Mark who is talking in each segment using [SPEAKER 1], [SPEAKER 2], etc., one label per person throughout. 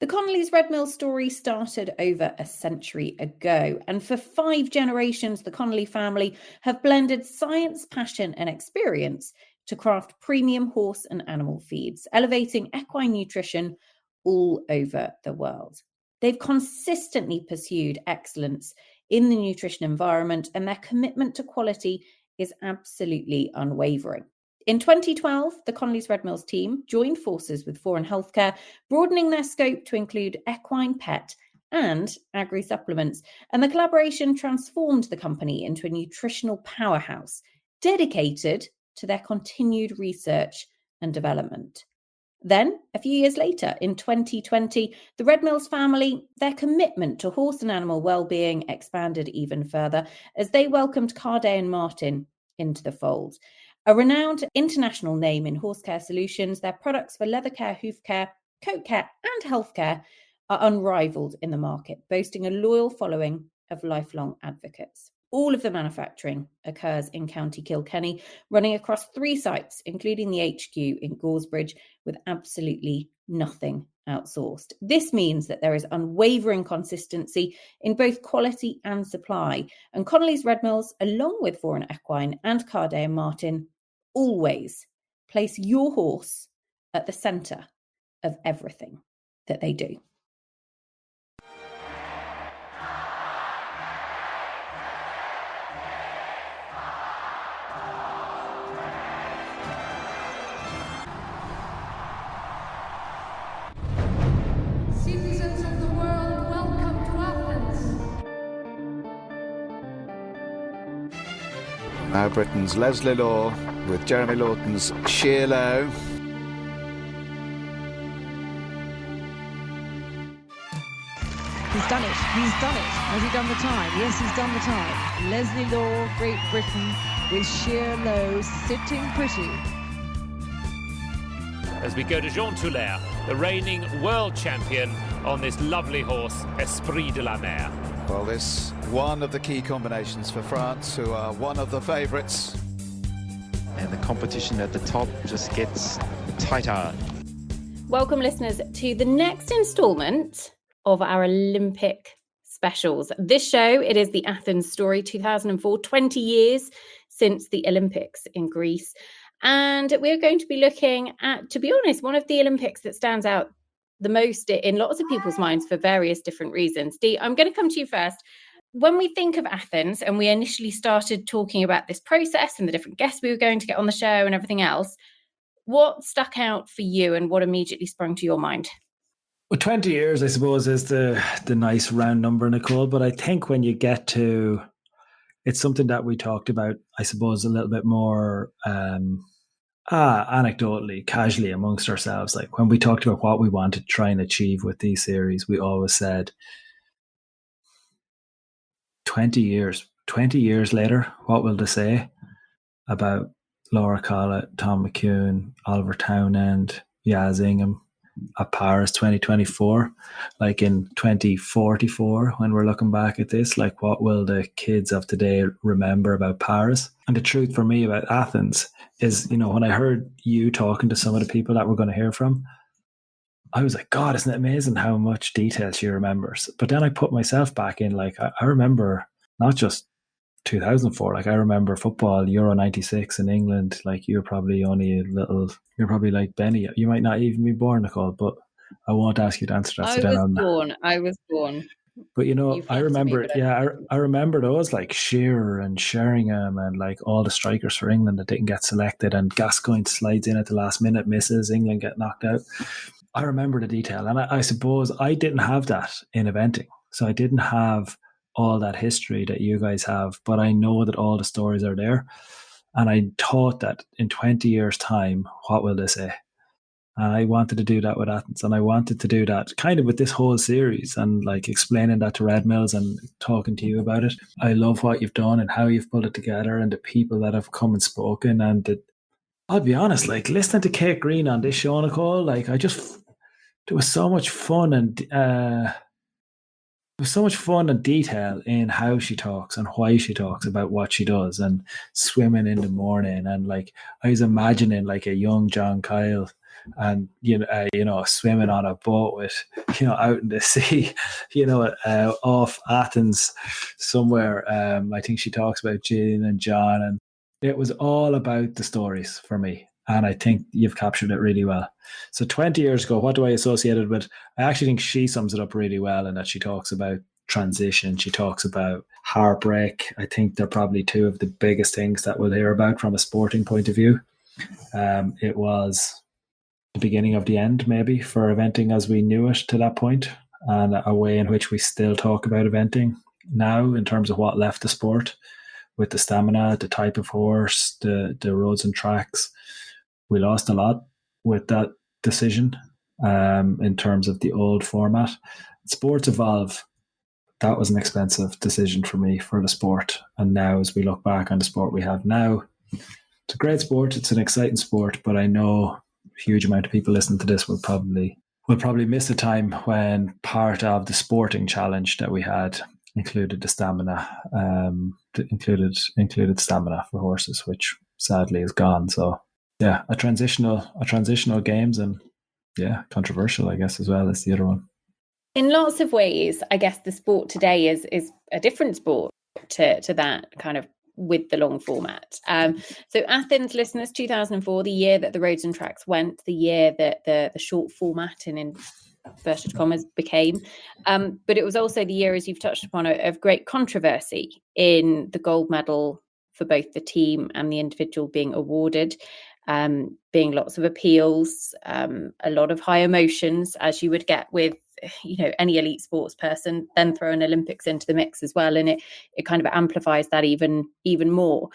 [SPEAKER 1] The Connolly's Red Mill story started over a century ago, and for 5 generations, the Connolly family have blended science, passion, and experience to craft premium horse and animal feeds, elevating equine nutrition all over the world. They've consistently pursued excellence in the nutrition environment, and their commitment to quality is absolutely unwavering. In 2012, the Connolly's Red Mills team joined forces with Foreign Healthcare, broadening their scope to include equine, pet, and agri-supplements, and the collaboration transformed the company into a nutritional powerhouse dedicated to their continued research and development. Then, a few years later, in 2020, the Red Mills family, their commitment to horse and animal well-being expanded even further as they welcomed Cardet and Martin into the fold. A renowned international name in horse care solutions, their products for leather care, hoof care, coat care, and healthcare are unrivaled in the market, boasting a loyal following of lifelong advocates. All of the manufacturing occurs in County Kilkenny, running across 3 sites, including the HQ in Goresbridge, with absolutely nothing outsourced. This means that there is unwavering consistency in both quality and supply, and Connolly's Red Mills, along with Foreign Equine and Cardet and Martin, always place your horse at the centre of everything that they do.
[SPEAKER 2] Citizens of the world, welcome to Athens.
[SPEAKER 3] Now Britain's Leslie Law with Jeremy Lawton's Sheer Low.
[SPEAKER 4] He's done it. Has he done the time? Yes, he's done the time. Leslie Law, Great Britain, with Sheer Low, sitting pretty.
[SPEAKER 5] As we go to Jean Toulaire, the reigning world champion on this lovely horse, Esprit de la Mer.
[SPEAKER 3] Well, this one of the key combinations for France, who are one of the favourites.
[SPEAKER 6] And the competition at the top just gets tighter.
[SPEAKER 1] Welcome, listeners, to the next instalment of our Olympic specials. This show, it is the Athens story, 2004, 20 years since the Olympics in Greece. And we're going to be looking at, to be honest, one of the Olympics that stands out the most in lots of people's minds for various different reasons. Dee, I'm going to come to you first. When we think of Athens and we initially started talking about this process and the different guests we were going to get on the show and everything else, what stuck out for you and what immediately sprung to your mind?
[SPEAKER 7] Well, 20 years, I suppose, is the nice round number, Nicole. But I think when you get to, it's something that we talked about, I suppose, a little bit more anecdotally, casually amongst ourselves. Like when we talked about what we wanted to try and achieve with these series, we always said 20 years later, what will they say about Laura Collett, Tom McEwen, Oliver Townend, Yaz Ingham at Paris 2024? Like in 2044, when we're looking back at this, like what will the kids of today remember about Paris? And the truth for me about Athens is, you know, when I heard you talking to some of the people that we're going to hear from, I was like, God, isn't it amazing how much detail she remembers? But then I put myself back in, like, I remember not just 2004, like I remember football, Euro 96 in England. Like you're probably like Benny. You might not even be born, Nicole, but I won't ask you to answer that.
[SPEAKER 1] I was born.
[SPEAKER 7] But you know, I remember, I remember those like Shearer and Sheringham and like all the strikers for England that didn't get selected, and Gascoigne slides in at the last minute, misses, England get knocked out. I remember the detail, and I suppose I didn't have that in eventing, so I didn't have all that history that you guys have, but I know that all the stories are there, and I thought that in 20 years' time, what will they say? And I wanted to do that with Athens, and I wanted to do that kind of with this whole series and like explaining that to Red Mills and talking to you about it. I love what you've done and how you've put it together and the people that have come and spoken. And I'll be honest, like listening to Kate Green on this show, Nicole, like there was so much fun and there's so much fun and detail in how she talks and why she talks about what she does and swimming in the morning. And like, I was imagining like a young John Kyle and swimming on a boat with out in the sea, off Athens somewhere. I think she talks about Gillian and John, and it was all about the stories for me. And I think you've captured it really well. So 20 years ago, what do I associate it with? I actually think she sums it up really well in that she talks about transition. She talks about heartbreak. I think they're probably two of the biggest things that we'll hear about from a sporting point of view. It was the beginning of the end, maybe, for eventing as we knew it to that point, and a way in which we still talk about eventing now in terms of what left the sport, with the stamina, the type of horse, the roads and tracks. We lost a lot with that decision in terms of the old format. Sports evolve. That was an expensive decision for me for the sport. And now, as we look back on the sport we have now, it's a great sport. It's an exciting sport, but I know a huge amount of people listening to this will probably miss a time when part of the sporting challenge that we had included the stamina, included stamina for horses, which sadly is gone. So yeah, a transitional games, and yeah, controversial, I guess, as well as the other one.
[SPEAKER 1] In lots of ways, I guess the sport today is a different sport to that kind of with the long format. So Athens, listeners, 2004, the year that the roads and tracks went, the year that the short format and in inverted commas became. But it was also the year, as you've touched upon, of great controversy in the gold medal for both the team and the individual being awarded. Being lots of appeals, a lot of high emotions, as you would get with any elite sports person, then throw an Olympics into the mix as well, and it kind of amplifies that even more.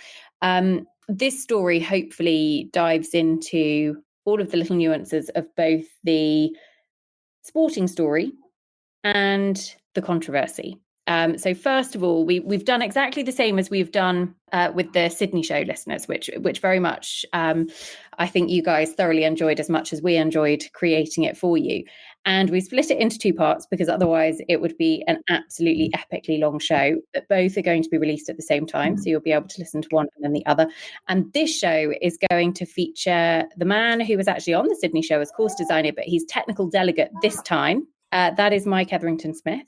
[SPEAKER 1] This story hopefully dives into all of the little nuances of both the sporting story and the controversy. So first of all, we've done exactly the same as we've done with the Sydney show, listeners, which very much I think you guys thoroughly enjoyed as much as we enjoyed creating it for you. And we split it into two parts because otherwise it would be an absolutely epically long show, but both are going to be released at the same time. So you'll be able to listen to one and then the other. And this show is going to feature the man who was actually on the Sydney show as course designer, but he's technical delegate this time. That is Mike Etherington-Smith.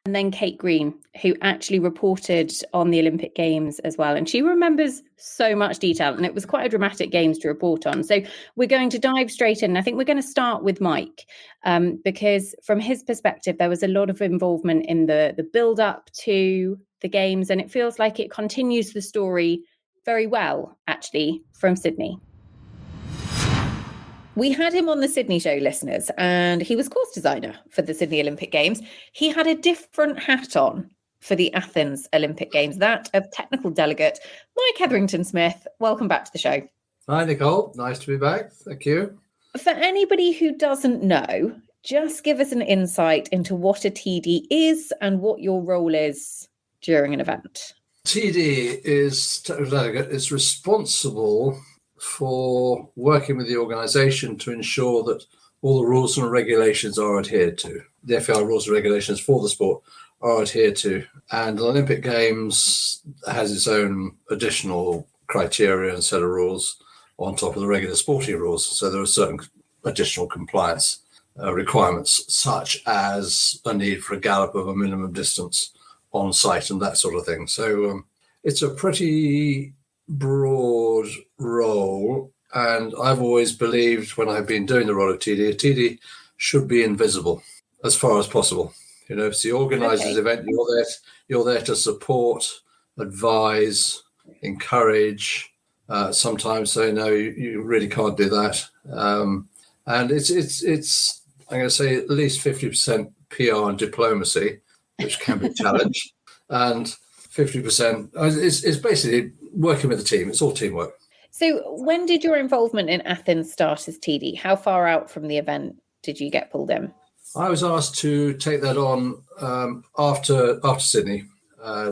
[SPEAKER 1] And then Kate Green, who actually reported on the Olympic Games as well. And she remembers so much detail, and it was quite a dramatic games to report on. So we're going to dive straight in. I think we're going to start with Mike, because from his perspective, there was a lot of involvement in the build up to the games, and it feels like it continues the story very well, actually, from Sydney. We had him on the Sydney show, listeners, and he was course designer for the Sydney Olympic Games. He had a different hat on for the Athens Olympic Games, that of technical delegate. Mike Etherington-Smith, welcome back to the show.
[SPEAKER 8] Hi, Nicole. Nice to be back. Thank you.
[SPEAKER 1] For anybody who doesn't know, just give us an insight into what a TD is and what your role is during an event.
[SPEAKER 8] TD is technical delegate, is responsible for working with the organisation to ensure that all the rules and regulations are adhered to. The FIR rules and regulations for the sport are adhered to. And the Olympic Games has its own additional criteria and set of rules on top of the regular sporting rules. So there are certain additional compliance requirements, such as a need for a gallop of a minimum distance on site and that sort of thing. So it's a pretty broad role, and I've always believed when I've been doing the role of TD, a TD should be invisible as far as possible. If it's the organizer's event, you're there to support, advise, encourage, sometimes say no, you really can't do that, and it's I'm going to say at least 50% PR and diplomacy, which can be challenged, and 50% is basically working with the team. It's all teamwork. So
[SPEAKER 1] when did your involvement in Athens start as TD? How far out from the event did you get pulled in?
[SPEAKER 8] I was asked to take that on after Sydney.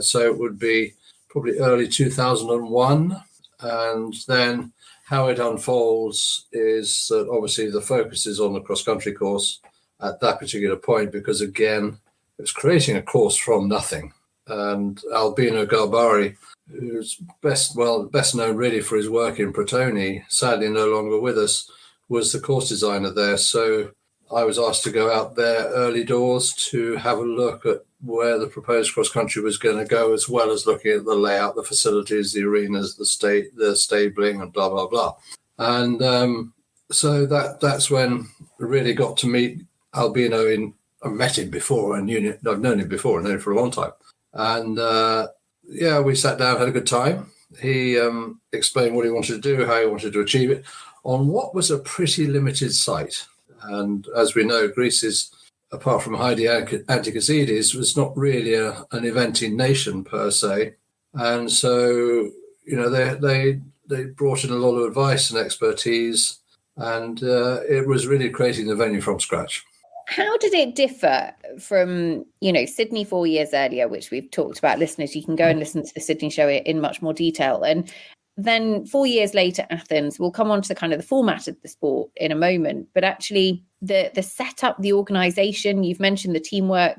[SPEAKER 8] So it would be probably early 2001. And then how it unfolds is that obviously the focus is on the cross-country course at that particular point, because, again, it was creating a course from nothing. And Albino Galbari, who's best known really for his work in Protoni, sadly no longer with us, was the course designer there. So I was asked to go out there early doors to have a look at where the proposed cross-country was going to go, as well as looking at the layout, the facilities, the arenas, the stabling, and blah, blah, blah. And so that's when I really got to meet Albino. I met him before, and I've known him before, and known him for a long time. And we sat down, had a good time. He explained what he wanted to do, how he wanted to achieve it, on what was a pretty limited site. And as we know, Greece is, apart from Heidi Antikisidis, was not really an eventing nation per se. And so, they brought in a lot of advice and expertise, and it was really creating the venue from scratch.
[SPEAKER 1] How did it differ from, Sydney 4 years earlier, which we've talked about? Listeners, you can go and listen to the Sydney show in much more detail. And then 4 years later, Athens. We'll come on to the kind of the format of the sport in a moment. But actually, the setup, the organisation, you've mentioned the teamwork,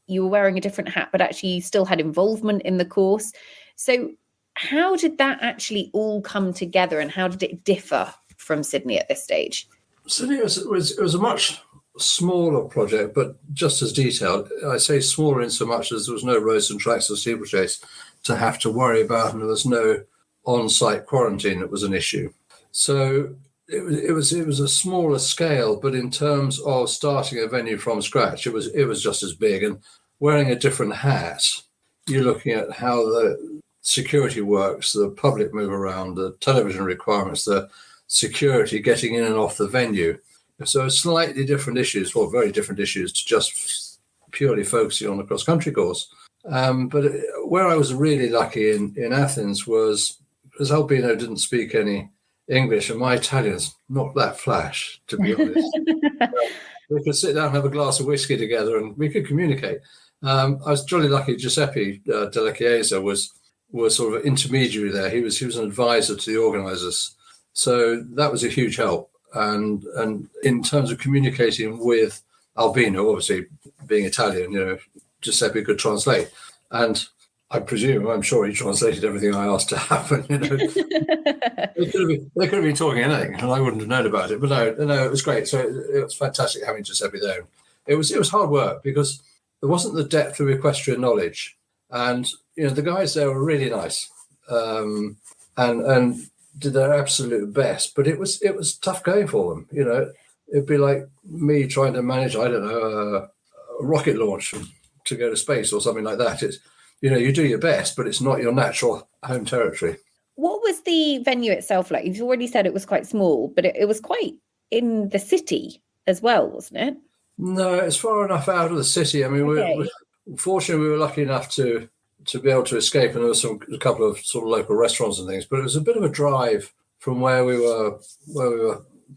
[SPEAKER 1] you were wearing a different hat, but actually you still had involvement in the course. So how did that actually all come together, and how did it differ from Sydney at this stage?
[SPEAKER 8] Sydney was a much smaller project, but just as detailed. I say smaller in so much as there was no roads and tracks or steeplechase to have to worry about, and there was no on-site quarantine that was an issue. So it was a smaller scale, but in terms of starting a venue from scratch, it was just as big. And wearing a different hat, you're looking at how the security works, the public move around, the television requirements, the security getting in and off the venue. So slightly different issues, or very different issues, to just purely focusing on the cross-country course. But where I was really lucky in Athens was, because Albino didn't speak any English, and my Italian's not that flash, to be honest. We could sit down and have a glass of whiskey together, and we could communicate. I was jolly lucky. Giuseppe Della Chiesa was sort of an intermediary there. He was an advisor to the organisers, so that was a huge help. And in terms of communicating with Albino, obviously being Italian, Giuseppe could translate. And I'm sure he translated everything I asked to happen. They could have been talking anything, and I wouldn't have known about it. But no, it was great. So it was fantastic having Giuseppe there. It was hard work because there wasn't the depth of equestrian knowledge, and the guys there were really nice, and did their absolute best, but it was tough going for them. It'd be like me trying to manage, I don't know, a rocket launch to go to space or something like that. It's, you do your best, but it's not your natural home territory.
[SPEAKER 1] What was the venue itself like? You've already said it was quite small, but it was quite in the city as well, wasn't it?
[SPEAKER 8] No, it's far enough out of the city. I mean, fortunately, we were lucky enough to be able to escape, and there was a couple of sort of local restaurants and things, but it was a bit of a drive from where we were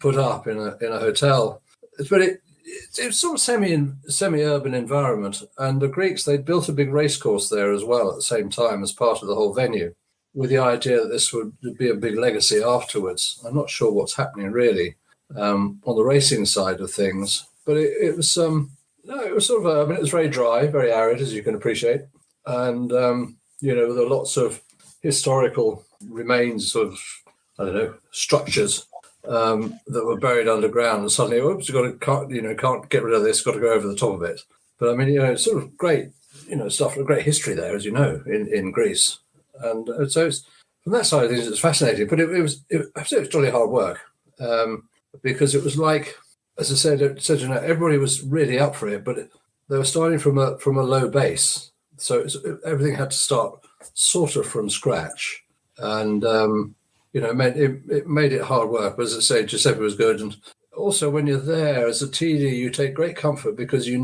[SPEAKER 8] put up in a hotel. But it was sort of semi-urban environment, and the Greeks, they'd built a big race course there as well at the same time as part of the whole venue, with the idea that this would be a big legacy afterwards. I'm not sure what's happening really on the racing side of things, but it was it was sort of urban. It was very dry, very arid, as you can appreciate. And, there are lots of historical remains, sort of, I don't know, structures that were buried underground. And suddenly, oops, can't get rid of this, got to go over the top of it. But I mean, it's sort of great, stuff, great history there, as you know, in Greece. And so it's, from that side of things, it's fascinating. But it was jolly hard work because it was like, as I said, everybody was really up for it, but they were starting from a low base. So everything had to start sort of from scratch, and it made it hard work. But as I say, Giuseppe was good, and also when you're there as a TD, you take great comfort because you're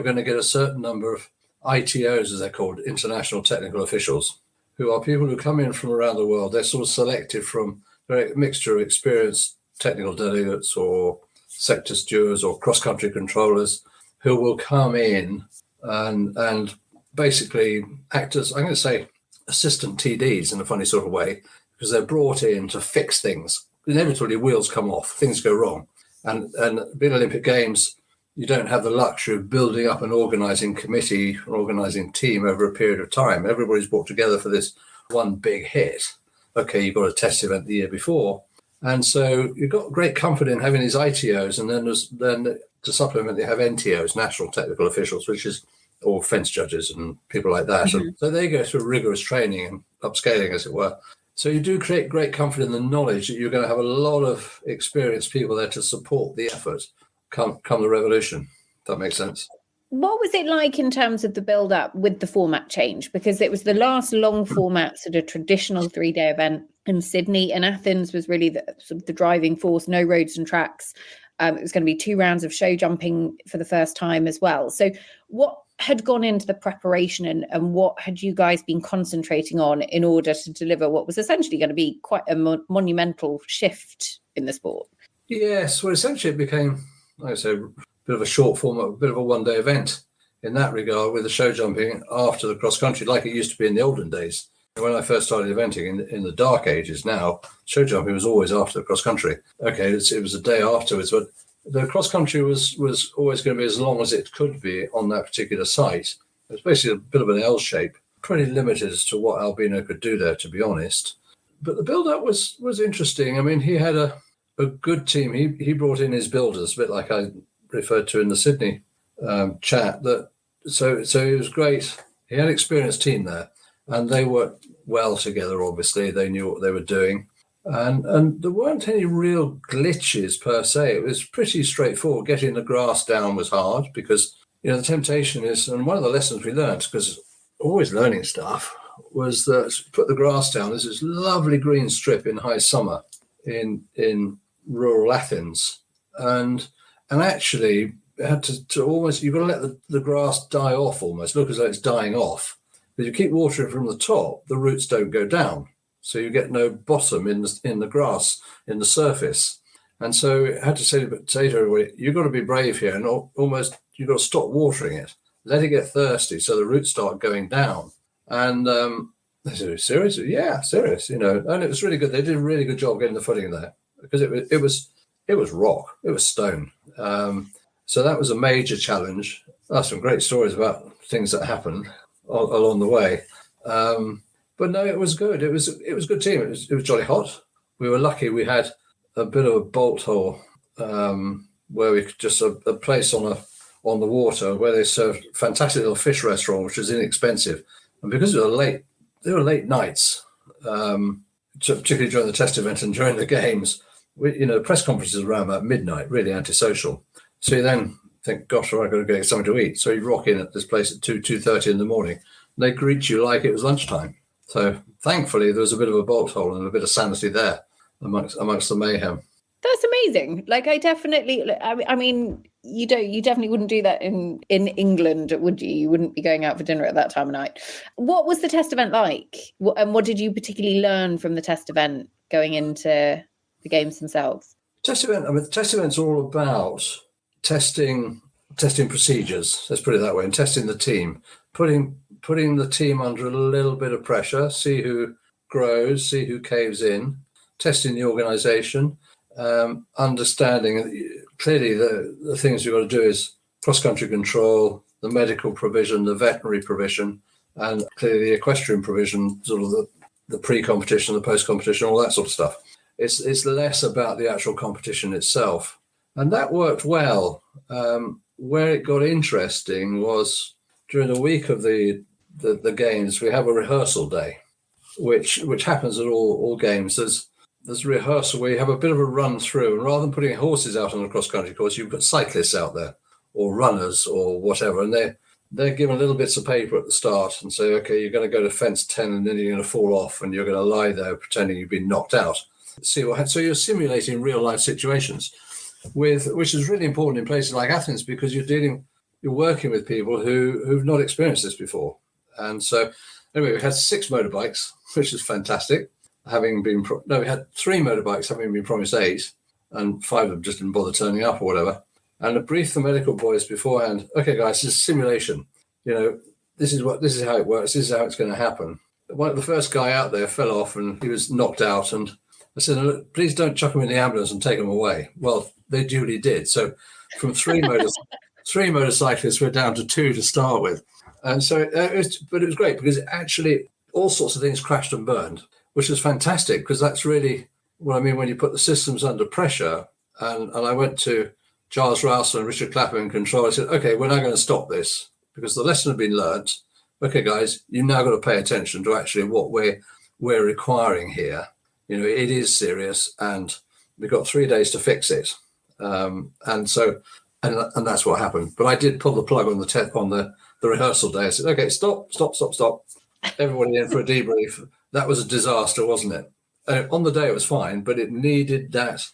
[SPEAKER 8] going to get a certain number of ITOs, as they're called, international technical officials, who are people who come in from around the world. They're sort of selected from a mixture of experienced technical delegates or sector stewards or cross-country controllers who will come in and basically act as, I'm going to say, assistant TDs in a funny sort of way, because they're brought in to fix things. Inevitably, wheels come off, things go wrong. And being Olympic Games, you don't have the luxury of building up an organising committee or organising team over a period of time. Everybody's brought together for this one big hit. Okay, you've got a test event the year before, And so you've got great comfort in having these ITOs, and then to supplement, they have NTOs, National Technical Officials, which is all fence judges and people like that. And so they go through rigorous training and upscaling, as it were. So you do create great comfort in the knowledge that you're going to have a lot of experienced people there to support the effort come the revolution. If that makes sense.
[SPEAKER 1] What was it like in terms of the build-up with the format change? Because it was the last long format, sort of traditional 3-day event in Sydney, and Athens was really the driving force, no roads and tracks. It was going to be 2 rounds of show jumping for the first time as well. So what had gone into the preparation, and what had you guys been concentrating on in order to deliver what was essentially going to be quite a monumental shift in the sport?
[SPEAKER 8] Yes, well, essentially it became, like I said, a bit of a short format, a bit of a one-day event in that regard, with the show jumping after the cross-country, like it used to be in the olden days. When I first started eventing in the dark ages now, show jumping was always after the cross-country. Okay, it was a day afterwards, but the cross-country was always going to be as long as it could be on that particular site. It was basically a bit of an L shape, pretty limited as to what Albino could do there, to be honest. But the build-up was interesting. I mean, he had a good team. He brought in his builders, a bit like I referred to in the Sydney chat. So it was great. He had an experienced team there, and they worked well together, obviously. They knew what they were doing. And there weren't any real glitches per se. It was pretty straightforward. Getting the grass down was hard because, the temptation is, and one of the lessons we learned, because always learning stuff, was that put the grass down. There's this lovely green strip in high summer in rural Athens. And actually it had to almost, you've got to let the grass die off almost, look as though it's dying off. If you keep watering from the top, the roots don't go down. So you get no bottom in the grass, in the surface. And so I had to say to everybody, you've got to be brave here, and almost you've got to stop watering it. Let it get thirsty so the roots start going down. And they said, serious? Yeah, serious, and it was really good. They did a really good job getting the footing there, because it was rock, it was stone. So that was a major challenge. That's some great stories about things that happened along the way. But no, it was good. It was a good team. It was jolly hot. We were lucky. We had a bit of a bolt hole where we could just a place on the water where they served a fantastic little fish restaurant, which was inexpensive. And because they were late nights, particularly during the test event and during the games. The press conferences around about midnight, really antisocial. So you then think, gosh, I've got to go get something to eat. So you rock in at this place at 2:30 in the morning. And they greet you like it was lunchtime. So thankfully, there was a bit of a bolt hole and a bit of sanity there amongst the mayhem.
[SPEAKER 1] That's amazing. Like, I mean, you definitely wouldn't do that in England, would you? You wouldn't be going out for dinner at that time of night. What was the test event like? And what did you particularly learn from the test event going into the games themselves?
[SPEAKER 8] The test event's all about testing procedures. Let's put it that way, and testing the team, putting the team under a little bit of pressure, see who grows, see who caves in, testing the organisation, understanding clearly the things you've got to do is cross-country control, the medical provision, the veterinary provision, and clearly the equestrian provision, sort of the pre-competition, the post-competition, all that sort of stuff. It's less about the actual competition itself. And that worked well. Where it got interesting was during the week of the games, we have a rehearsal day, which happens at all games. There's a rehearsal where you have a bit of a run through, and rather than putting horses out on a cross-country course, you've got cyclists out there or runners or whatever, and they're given little bits of paper at the start and say, okay, you're going to go to fence 10 and then you're going to fall off and you're going to lie there pretending you've been knocked out. So you're simulating real life situations, which is really important in places like Athens, because you're working with people who've not experienced this before. And so anyway, we had 6 motorbikes, which is fantastic. We had 3 motorbikes, having been promised 8, and 5 of them just didn't bother turning up or whatever. And I briefed the medical boys beforehand. Okay, guys, this is simulation. This is how it works. This is how it's going to happen. The first guy out there fell off and he was knocked out. And I said, look, please don't chuck him in the ambulance and take him away. Well, they duly did. So from 3 motorcyclists, we're down to 2 to start with. And so it was great because actually all sorts of things crashed and burned, which was fantastic because that's really, Well, I mean, when you put the systems under pressure, and I went to Giles Rouse and Richard Clapham in control, I said, okay, we're now going to stop this because the lesson had been learnt. Okay, guys, you've now got to pay attention to actually what we're requiring here. You know, it is serious, and we've got 3 days to fix it. And that's what happened. But I did pull the plug on the rehearsal day. I said, okay, stop. Everybody in for a debrief. That was a disaster, wasn't it? On the day it was fine, but it needed that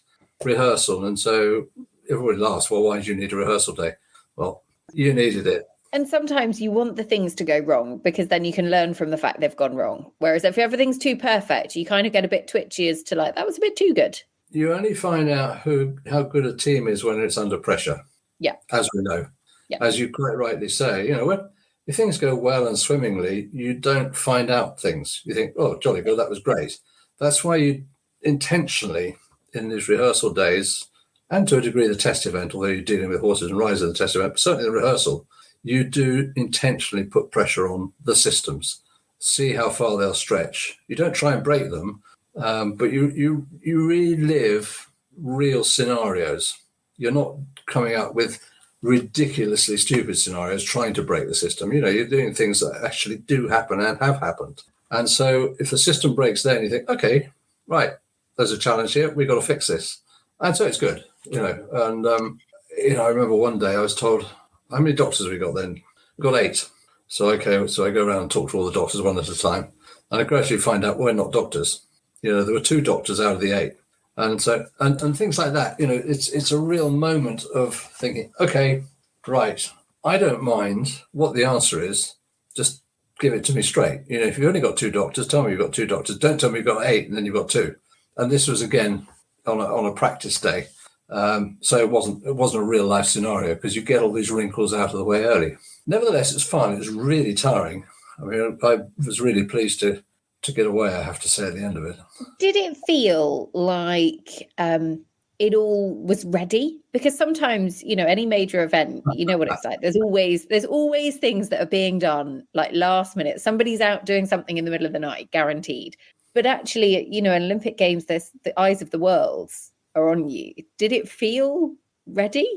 [SPEAKER 8] rehearsal. And so everybody laughs, well, why did you need a rehearsal day? Well, you needed it.
[SPEAKER 1] And sometimes you want the things to go wrong because then you can learn from the fact they've gone wrong. Whereas if everything's too perfect, you kind of get a bit twitchy as to like, that was a bit too good.
[SPEAKER 8] You only find out how good a team is when it's under pressure.
[SPEAKER 1] Yeah.
[SPEAKER 8] As we know.
[SPEAKER 1] Yeah.
[SPEAKER 8] As you quite rightly say, you know, if things go well and swimmingly, you don't find out things. You think, oh, jolly good, that was great. That's why you intentionally, in these rehearsal days, and to a degree the test event, although you're dealing with horses and riders in the test event, but certainly the rehearsal, you do intentionally put pressure on the systems, see how far they'll stretch. You don't try and break them, but you relive real scenarios. You're not coming up with ridiculously stupid scenarios trying to break the system. You know, you're doing things that actually do happen and have happened. And so if the system breaks then, you think, okay, right, there's a challenge here. We've got to fix this. And so it's good, you know. And, you know, I remember one day I was told, how many doctors have we got then? We've got 8. So I go around and talk to all the doctors one at a time. And I gradually find out we're not doctors. You know, there were 2 doctors out of the 8. And so, and things like that, you know, it's a real moment of thinking, okay, right, I don't mind what the answer is. Just give it to me straight. You know, if you've only got 2 doctors, tell me you've got 2 doctors. Don't tell me you've got 8 and then you've got 2. And this was again on a practice day. So it wasn't a real life scenario because you get all these wrinkles out of the way early. Nevertheless, it's fun. It was really tiring. I mean, I was really pleased to get away, I have to say, at the end of it.
[SPEAKER 1] Did it feel like it all was ready? Because sometimes, you know, any major event, you know what it's like. There's always things that are being done like last minute. Somebody's out doing something in the middle of the night, guaranteed. But actually, you know, in Olympic Games, there's the eyes of the world are on you. Did it feel ready?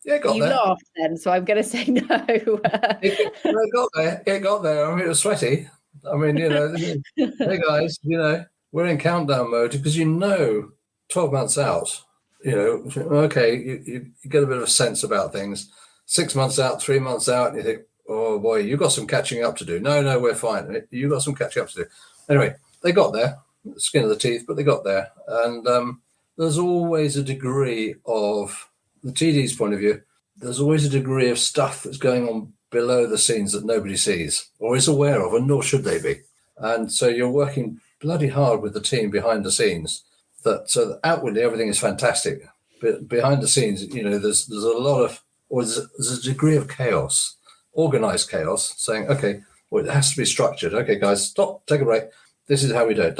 [SPEAKER 8] Yeah, it got
[SPEAKER 1] you
[SPEAKER 8] there.
[SPEAKER 1] Laughed then, so I'm going to say no.
[SPEAKER 8] It got there. It got there. I mean, it was sweaty. I mean, you know, hey guys, you know, we're in countdown mode because, you know, 12 months out, you know, okay, you get a bit of a sense about things. 6 months out, 3 months out, and you think, oh boy, you've got some catching up to do. No, we're fine. You've got some catching up to do. Anyway, they got there, skin of the teeth, but they got there. And there's always a degree of, the TD's point of view, there's always a degree of stuff that's going on below the scenes that nobody sees or is aware of, and nor should they be. And so you're working bloody hard with the team behind the scenes so that outwardly everything is fantastic. But behind the scenes, you know, there's a lot of, or there's a degree of chaos, organized chaos, saying, okay, well, it has to be structured. Okay, guys, stop, take a break. This is how we do it.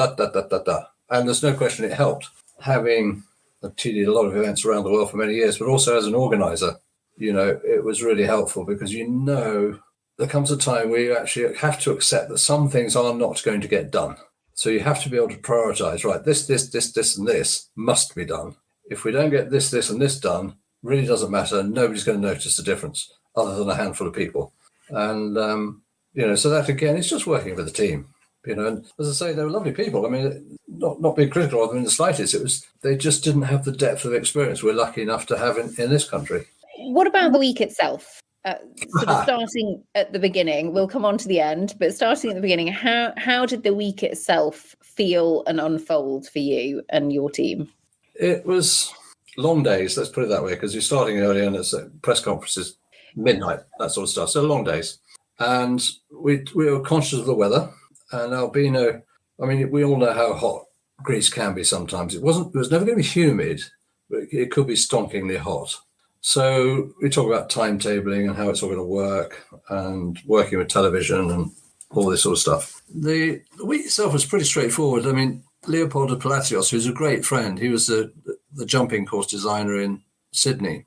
[SPEAKER 8] And there's no question it helped having TD'd a lot of events around the world for many years, but also as an organizer. You know, it was really helpful because, you know, there comes a time where you actually have to accept that some things are not going to get done. So you have to be able to prioritize, right, this, and this must be done. If we don't get this, and this done, really doesn't matter. Nobody's going to notice the difference other than a handful of people. And, you know, so that, again, it's just working with the team. You know, and as I say, they were lovely people. I mean, not being critical of them in the slightest. They just didn't have the depth of experience we're lucky enough to have in this country.
[SPEAKER 1] What about the week itself? Sort of starting at the beginning, we'll come on to the end, but starting at the beginning, how did the week itself feel and unfold for you and your team?
[SPEAKER 8] It was long days, let's put it that way, because you're starting early and it's press conferences, midnight, that sort of stuff. So long days. And we were conscious of the weather. And Albino, I mean, we all know how hot Greece can be sometimes. It was never going to be humid, but it could be stonkingly hot. So we talk about timetabling and how it's all going to work and working with television and all this sort of stuff. The week itself was pretty straightforward. I mean, Leopoldo Palacios, who's a great friend, he was the jumping course designer in Sydney.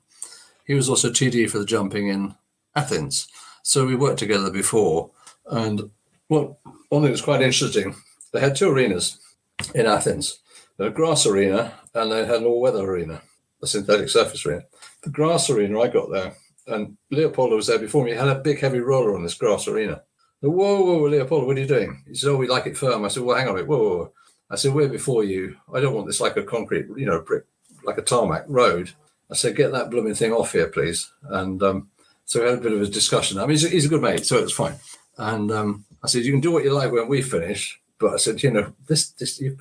[SPEAKER 8] He was also TD for the jumping in Athens. So we worked together before. And one thing that's quite interesting, they had 2 arenas in Athens. a grass arena, and they had an all-weather arena, a synthetic surface arena. The grass arena, I got there, and Leopoldo was there before me. He had a big, heavy roller on this grass arena. Whoa, Leopoldo, what are you doing? He said, we like it firm. I said, well, hang on a minute. Whoa. I said, we're before you. I don't want this like a concrete, brick, like a tarmac road. I said, get that blooming thing off here, please. And so we had a bit of a discussion. I mean, he's a good mate, so it was fine. And I said, you can do what you like when we finish. But I said,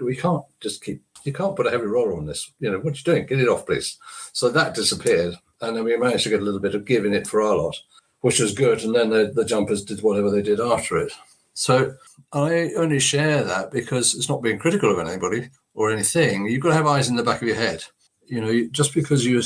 [SPEAKER 8] we can't just you can't put a heavy roller on this. What are you doing? Get it off, please. So that disappeared. And then we managed to get a little bit of give in it for our lot, which was good. And then the jumpers did whatever they did after it. So I only share that because it's not being critical of anybody or anything. You've got to have eyes in the back of your head. Just because you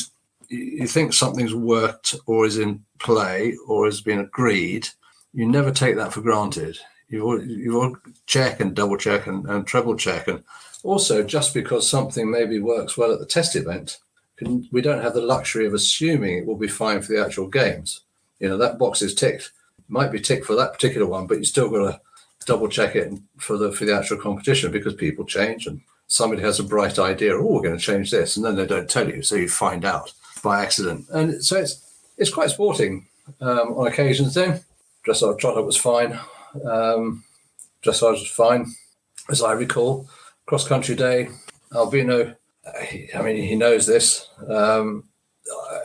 [SPEAKER 8] think something's worked or is in play or has been agreed, you never take that for granted. You check and double check and treble check. And also, just because something maybe works well at the test event, we don't have the luxury of assuming it will be fine for the actual games. That box is ticked. It might be ticked for that particular one, but you still got to double check it for the actual competition, because people change and somebody has a bright idea. Oh, we're going to change this, and then they don't tell you, so you find out by accident. And so it's quite sporting on occasions. Then dressage trot was fine. Dressage was fine, as I recall. Cross country day, Albino. I mean, he knows this.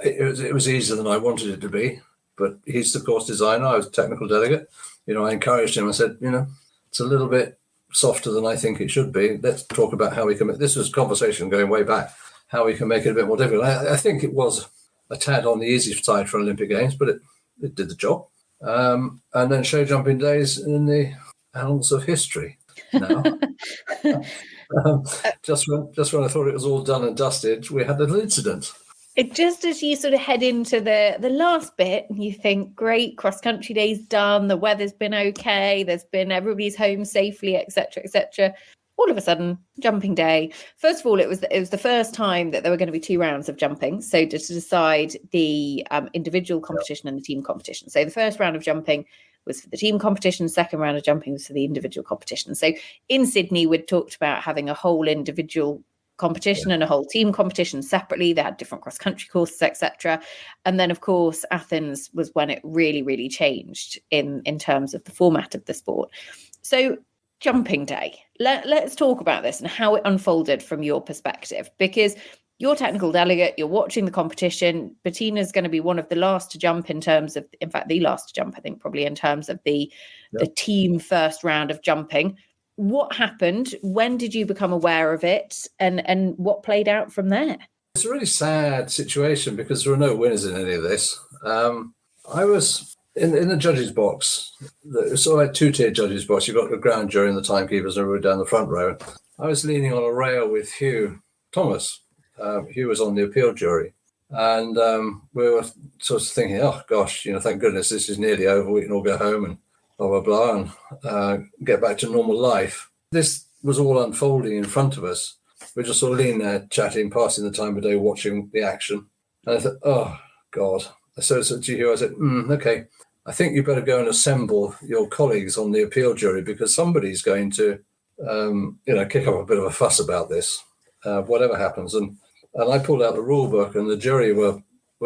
[SPEAKER 8] It was easier than I wanted it to be, but he's the course designer. I was technical delegate. I encouraged him. I said, it's a little bit softer than I think it should be. Let's talk about how we can. This was a conversation going way back. How we can make it a bit more difficult. I think it was a tad on the easy side for Olympic Games, but it did the job. And then show jumping days in the annals of history now. Just when I thought it was all done and dusted, we had a little incident.
[SPEAKER 1] Just as you sort of head into the last bit, you think, great, cross-country day's done, the weather's been okay, everybody's home safely, etc., etc. All of a sudden, jumping day. First of all, it was the first time that there were going to be 2 rounds of jumping, so to decide the individual competition and the team competition. So the first round of jumping was for the team competition, second round of jumping was for the individual competition. So in Sydney, we'd talked about having a whole individual competition and a whole team competition separately. They had different cross-country courses, etc. And then, of course, Athens was when it really, really changed in terms of the format of the sport. So jumping day, let's talk about this and how it unfolded from your perspective, because you're technical delegate, you're watching the competition. Bettina's going to be one of the last to jump in terms of, in fact, the last to jump, I think, probably in terms of the team first round of jumping. What happened? When did you become aware of it? And what played out from there?
[SPEAKER 8] It's a really sad situation because there are no winners in any of this. I was in the judges' box. So I had 2-tier judges' box. You've got the ground jury and the timekeepers and everyone down the front row. I was leaning on a rail with Hugh Thomas. Hugh was on the appeal jury. And we were sort of thinking, oh, gosh, thank goodness this is nearly over. We can all go home and blah, blah, blah, and get back to normal life. This was all unfolding in front of us. We're just sort of leaning there, chatting, passing the time of day, watching the action. And I thought, oh, God. So to Hugh, I said, okay, I think you better go and assemble your colleagues on the appeal jury because somebody's going to, kick up a bit of a fuss about this, whatever happens. And I pulled out the rule book and the jury were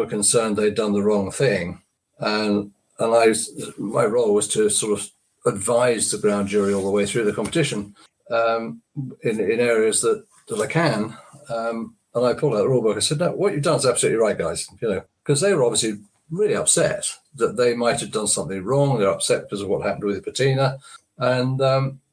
[SPEAKER 8] concerned they'd done the wrong thing. And my role was to sort of advise the ground jury all the way through the competition in areas that I can. And I pulled out the rule book. I said, no, what you've done is absolutely right, guys. Because they were obviously really upset that they might have done something wrong. They're upset because of what happened with Bettina. And,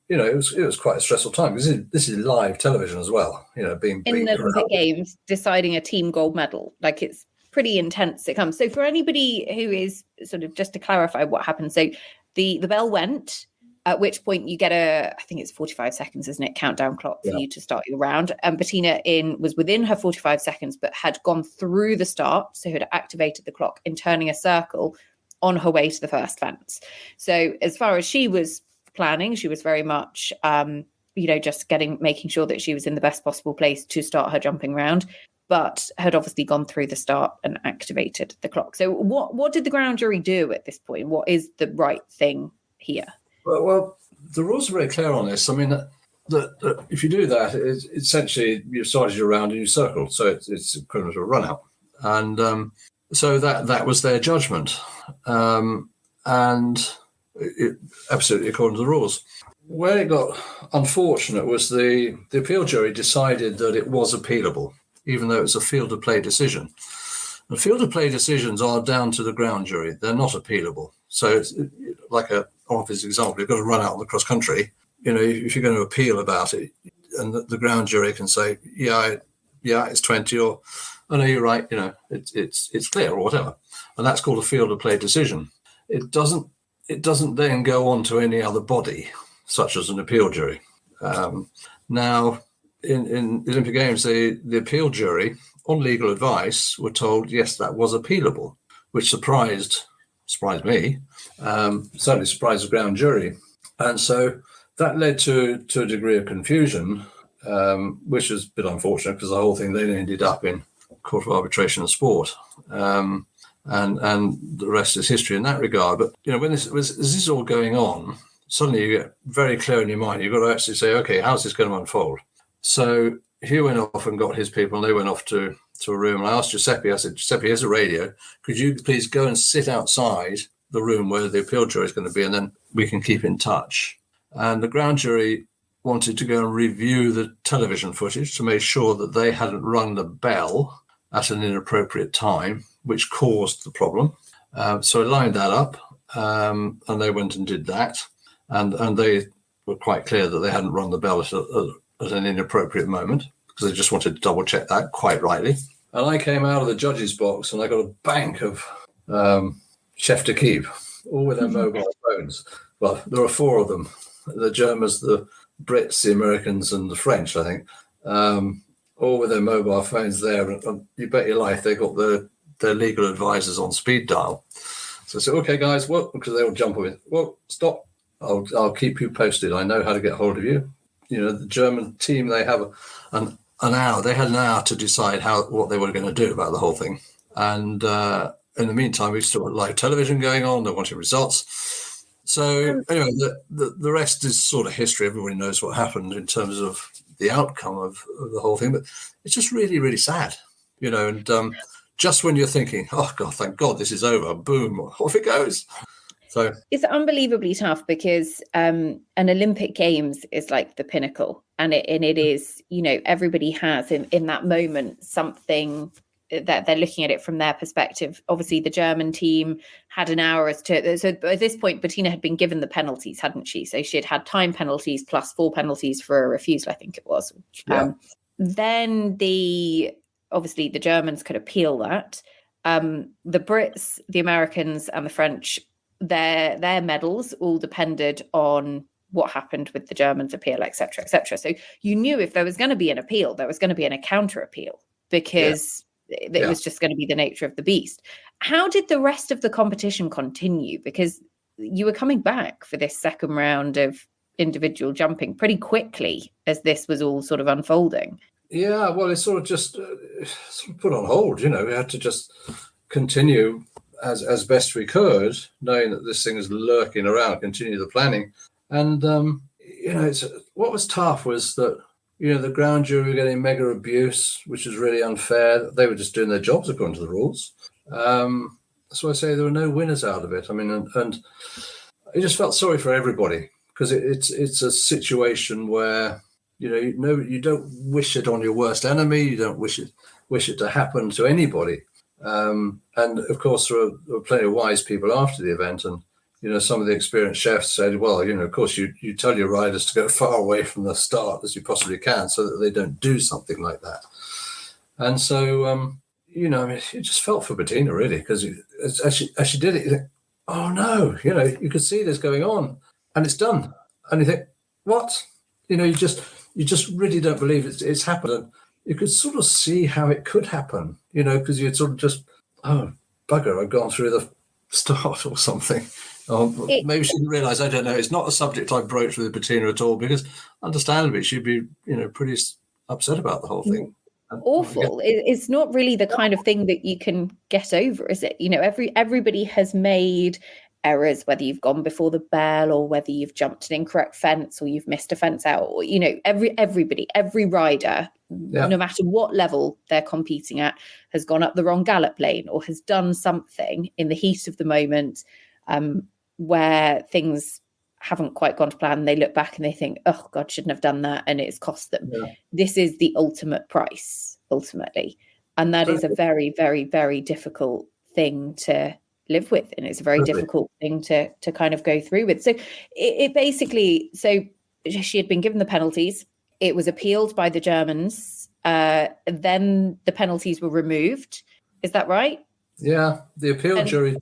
[SPEAKER 8] it was quite a stressful time because this is live television as well, being
[SPEAKER 1] in the Olympic Games, deciding a team gold medal. Like, it's pretty intense it comes. So for anybody who is sort of, just to clarify what happened, so the bell went, at which point you get I think it's 45 seconds, isn't it, countdown clock for you to start your round. And Bettina was within her 45 seconds, but had gone through the start, so had activated the clock in turning a circle on her way to the first fence. So as far as she was planning, she was very much, just making sure that she was in the best possible place to start her jumping round, but had obviously gone through the start and activated the clock. So what did the ground jury do at this point? What is the right thing here?
[SPEAKER 8] Well, the rules are very clear on this. I mean, that if you do that, it's essentially you've started your round and you circle, so it's equivalent to a run out, and so that was their judgment, and it absolutely according to the rules. Where it got unfortunate was the appeal jury decided that it was appealable, even though it was a field of play decision. The field of play decisions are down to the ground jury; they're not appealable. So, it's like an obvious example, you've got to run out on the cross country. If you're going to appeal about it, and the ground jury can say, yeah, it's 20, or oh no, you're right, it's clear, or whatever, and that's called a field of play decision. It doesn't then go on to any other body, such as an appeal jury. Now, in the Olympic Games, the appeal jury, on legal advice, were told yes, that was appealable, which surprised me, certainly surprised the ground jury, and so that led to a degree of confusion, which is a bit unfortunate because the whole thing then ended up in Court of Arbitration and Sport, and the rest is history in that regard. But when this is all going on, suddenly you get very clear in your mind. You've got to actually say, okay, how's this going to unfold? So he went off and got his people, and they went off to a room. And I asked Giuseppe, I said, Giuseppe, here's a radio. Could you please go and sit outside the room where the appeal jury is going to be, and then we can keep in touch. And the ground jury wanted to go and review the television footage to make sure that they hadn't rung the bell at an inappropriate time, which caused the problem. So I lined that up, and they went and did that. And they were quite clear that they hadn't rung the bell at an inappropriate moment, because they just wanted to double check that, quite rightly. And I came out of the judge's box and I got a bank of chef de keep, all with their mobile phones. Well, there are 4 of them. The Germans, the Brits, the Americans, and the French, I think, all with their mobile phones there. And you bet your life they got their legal advisors on speed dial. So I said, okay, guys, what? Because they will jump on me. Well, stop. I'll keep you posted. I know how to get hold of you. The German team, they have an hour. They had an hour to decide what they were going to do about the whole thing. And in the meantime, we still had live television going on. They wanted results. So anyway, the rest is sort of history. Everybody knows what happened in terms of the outcome of the whole thing. But it's just really, really sad, and just when you're thinking, oh, God, thank God this is over, boom, off it goes. So
[SPEAKER 1] it's unbelievably tough because an Olympic Games is like the pinnacle. And it is, everybody has in that moment something that they're looking at it from their perspective. Obviously, the German team had an hour so at this point, Bettina had been given the penalties, hadn't she? So she had time penalties plus 4 penalties for a refusal, I think it was. Yeah. Then obviously the Germans could appeal that. The Brits, the Americans, and the French, their medals all depended on what happened with the Germans' appeal, etc., etc. So you knew if there was going to be an appeal, there was going to be a counter appeal, because it was just going to be the nature of the beast. How did the rest of the competition continue? Because you were coming back for this second round of individual jumping pretty quickly as this was all sort of unfolding.
[SPEAKER 8] Yeah, well, it's sort of just sort of put on hold. We had to just continue as best we could, knowing that this thing is lurking around, continue the planning. And, what was tough was that, the ground jury were getting mega abuse, which is really unfair. They were just doing their jobs according to the rules. So I say there were no winners out of it. I mean, and I just felt sorry for everybody, because it's a situation where, you don't wish it on your worst enemy. You don't wish it to happen to anybody. And of course, there were plenty of wise people after the event, and some of the experienced chefs said, well, of course, you tell your riders to go far away from the start as you possibly can, so that they don't do something like that. And so, it just felt for Bettina, really, because as she did it, you think, oh no, you could see this going on, and it's done, and you think, what? You just really don't believe it's happened. And you could sort of see how it could happen, because you'd sort of just, oh, bugger, I've gone through the start or something. Maybe she didn't realise, I don't know. It's not a subject I broached with Bettina at all, because understandably she'd be, pretty upset about the whole thing.
[SPEAKER 1] Awful. It's not really the kind of thing that you can get over, is it? Everybody has made errors, whether you've gone before the bell or whether you've jumped an incorrect fence or you've missed a fence out, or, you know, every rider, no matter what level they're competing at, has gone up the wrong gallop lane or has done something in the heat of the moment where things haven't quite gone to plan. They look back and they think, oh God, shouldn't have done that. And it's cost them. This is the ultimate price, ultimately. And that is a very, very, very difficult thing to live with. And it's a very difficult thing to kind of go through with. So it basically, so she had been given the penalties. It was appealed by the Germans. Then the penalties were removed. Is that right?
[SPEAKER 8] Yeah. The appeal jury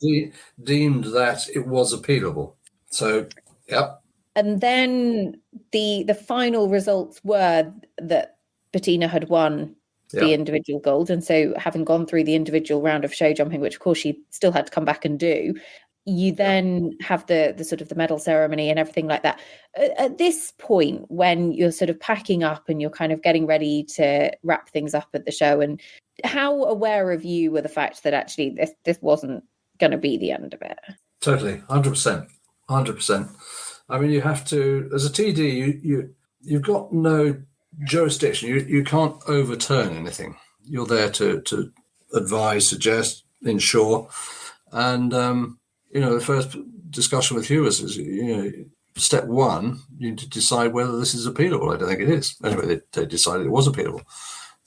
[SPEAKER 8] deemed that it was appealable. So, yep.
[SPEAKER 1] And then the final results were that Bettina had won the individual gold. And so having gone through the individual round of show jumping, which of course she still had to come back and do, you then have the sort of the medal ceremony and everything like that. At this point, when you're sort of packing up and you're kind of getting ready to wrap things up at the show, and how aware of you were the fact that actually this wasn't going to be the end of it?
[SPEAKER 8] Totally, 100%. I mean, you have to, as a TD, you've got no jurisdiction. You can't overturn anything. You're there to advise, suggest, ensure. And, the first discussion with Hugh was, step one, you need to decide whether this is appealable. I don't think it is. Anyway, they decided it was appealable,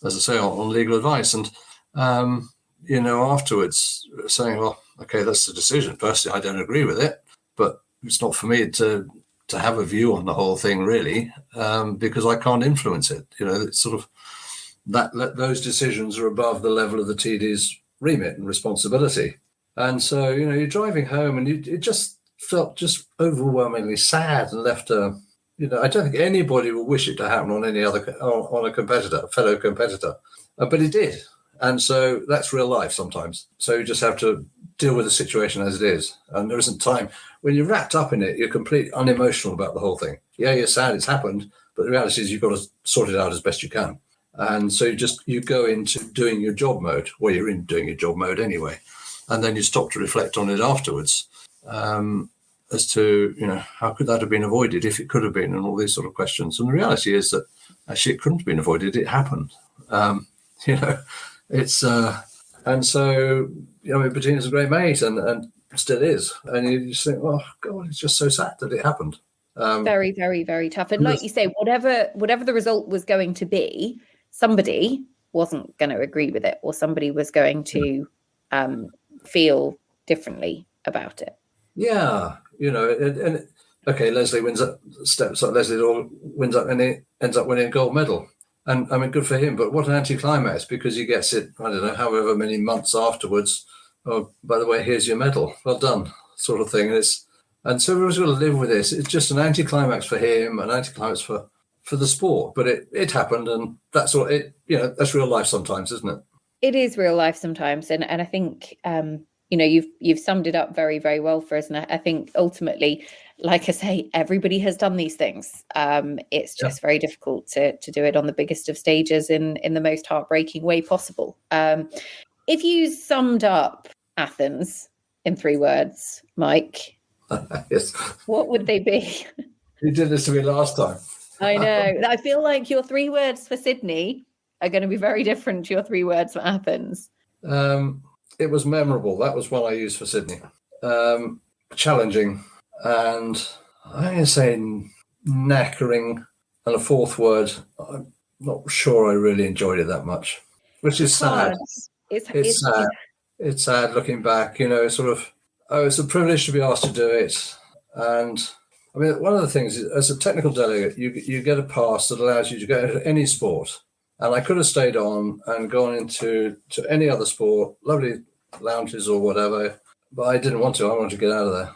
[SPEAKER 8] as I say, on legal advice. And, afterwards saying, well, okay, that's the decision. Personally, I don't agree with it, but it's not for me to have a view on the whole thing, really, because I can't influence it. It's sort of those decisions are above the level of the TD's remit and responsibility. And so, you're driving home and it just felt just overwhelmingly sad and left I don't think anybody would wish it to happen on on a fellow competitor, but it did. And so that's real life sometimes. So you just have to deal with the situation as it is. And there isn't time. When you're wrapped up in it, you're completely unemotional about the whole thing. Yeah, you're sad it's happened, but the reality is you've got to sort it out as best you can. And so you go into doing your job mode. Well, you're in doing your job mode anyway. And then you stop to reflect on it afterwards as to, how could that have been avoided if it could have been, and all these sort of questions. And the reality is that actually it couldn't have been avoided. It happened. It's and so Bettina's a great mate and still is, and you just think, oh God, it's just so sad that it happened.
[SPEAKER 1] Very, very, very tough. And like you say, whatever the result was going to be, somebody wasn't going to agree with it, or somebody was going to feel differently about it.
[SPEAKER 8] Yeah, and okay, Leslie wins up, steps up. Leslie Law wins up, and he ends up winning a gold medal. And I mean, good for him, but what an anticlimax, because he gets it, I don't know, however many months afterwards. Oh, by the way, here's your medal. Well done, sort of thing. And so everyone's got to live with this. It's just an anticlimax for him, an anticlimax for the sport. But it happened, and that's what that's real life sometimes, isn't it?
[SPEAKER 1] It is real life sometimes. And I think, you've summed it up very, very well for us. And I think ultimately, like I say, everybody has done these things. It's just very difficult to do it on the biggest of stages in the most heartbreaking way possible. If you summed up Athens in 3 words, Mike,
[SPEAKER 8] yes,
[SPEAKER 1] what would they be?
[SPEAKER 8] You did this to me last time.
[SPEAKER 1] I know. I feel like your 3 words for Sydney are going to be very different to your 3 words for Athens.
[SPEAKER 8] It was memorable. That was one I used for Sydney. Challenging. And I'm going to say knackering. And a 4th word, I'm not sure I really enjoyed it that much, which is sad. It's sad. It's sad looking back, it's a privilege to be asked to do it. And I mean, one of the things is, as a technical delegate, you get a pass that allows you to go into any sport. And I could have stayed on and gone into any other sport, lovely lounges or whatever, but I didn't want to. I wanted to get out of there.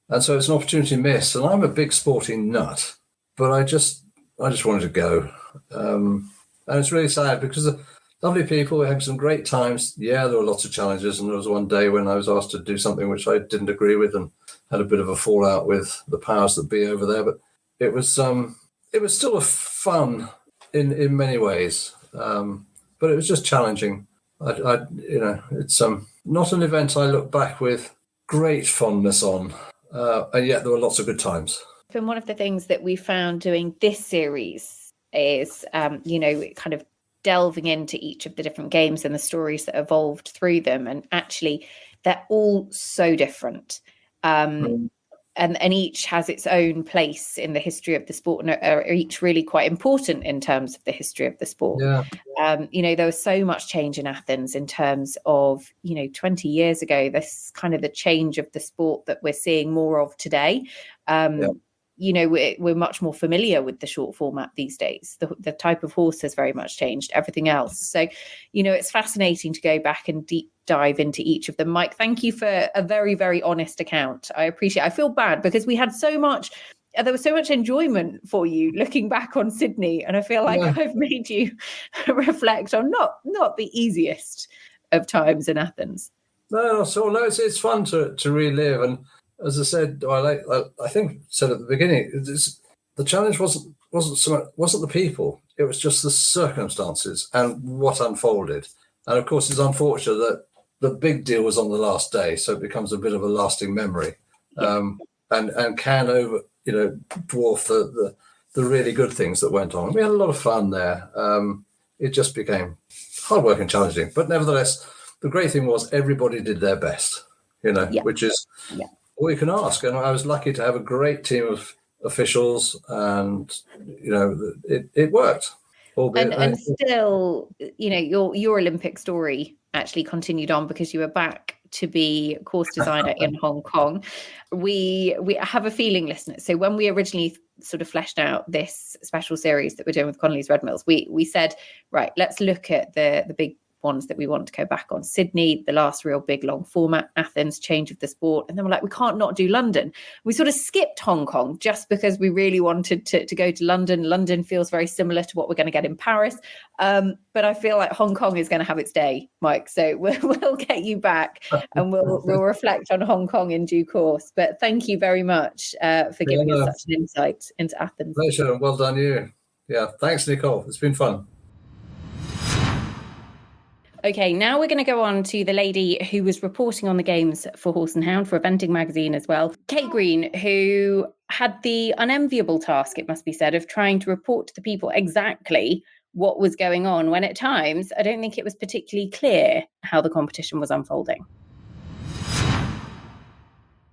[SPEAKER 8] And so it's an opportunity missed. And I'm a big sporting nut, but I just wanted to go. And it's really sad because the lovely people, we had some great times. Yeah, there were lots of challenges. And there was one day when I was asked to do something which I didn't agree with and had a bit of a fallout with the powers that be over there. But it was still a fun in many ways, but it was just challenging. It's not an event I look back with great fondness on, and yet there were lots of good times.
[SPEAKER 1] And one of the things that we found doing this series is, kind of delving into each of the different games and the stories that evolved through them. And actually, they're all so different. And each has its own place in the history of the sport, and are each really quite important in terms of the history of the sport.
[SPEAKER 8] Yeah.
[SPEAKER 1] There was so much change in Athens in terms of, 20 years ago, this kind of the change of the sport that we're seeing more of today. We're much more familiar with the short format these days. The type of horse has very much changed, everything else. So, it's fascinating to go back and deep dive into each of them. Mike, thank you for a very, very honest account. I appreciate it. I feel bad because we had there was so much enjoyment for you looking back on Sydney. And I feel like I've made you reflect on not the easiest of times in Athens.
[SPEAKER 8] No, it's fun to relive. And as I said, I think said at the beginning, the challenge wasn't the people. It was just the circumstances and what unfolded. And of course, it's unfortunate that the big deal was on the last day, so it becomes a bit of a lasting memory, and can dwarf the really good things that went on. We had a lot of fun there. It just became hard work and challenging, but nevertheless, the great thing was everybody did their best. Which is all you can ask. And I was lucky to have a great team of officials, and it worked.
[SPEAKER 1] And still, your Olympic story actually continued on because you were back to be course designer in Hong Kong. We have a feeling, listeners. So when we originally sort of fleshed out this special series that we're doing with Connolly's Red Mills, we said, right, let's look at the big ones that we want to go back on. Sydney, the last real big long format, Athens, change of the sport. And then we're like, we can't not do London. We sort of skipped Hong Kong just because we really wanted to go to London. London feels very similar to what we're going to get in Paris. But I feel like Hong Kong is going to have its day, Mike. So we'll get you back and we'll reflect on Hong Kong in due course. But thank you very much for giving us such an insight into Athens.
[SPEAKER 8] Pleasure, and well done you. Yeah, thanks, Nicole. It's been fun.
[SPEAKER 1] Okay, now we're going to go on to the lady who was reporting on the games for Horse and Hound for Eventing magazine as well, Kate Green, who had the unenviable task, it must be said, of trying to report to the people exactly what was going on, when at times I don't think it was particularly clear how the competition was unfolding.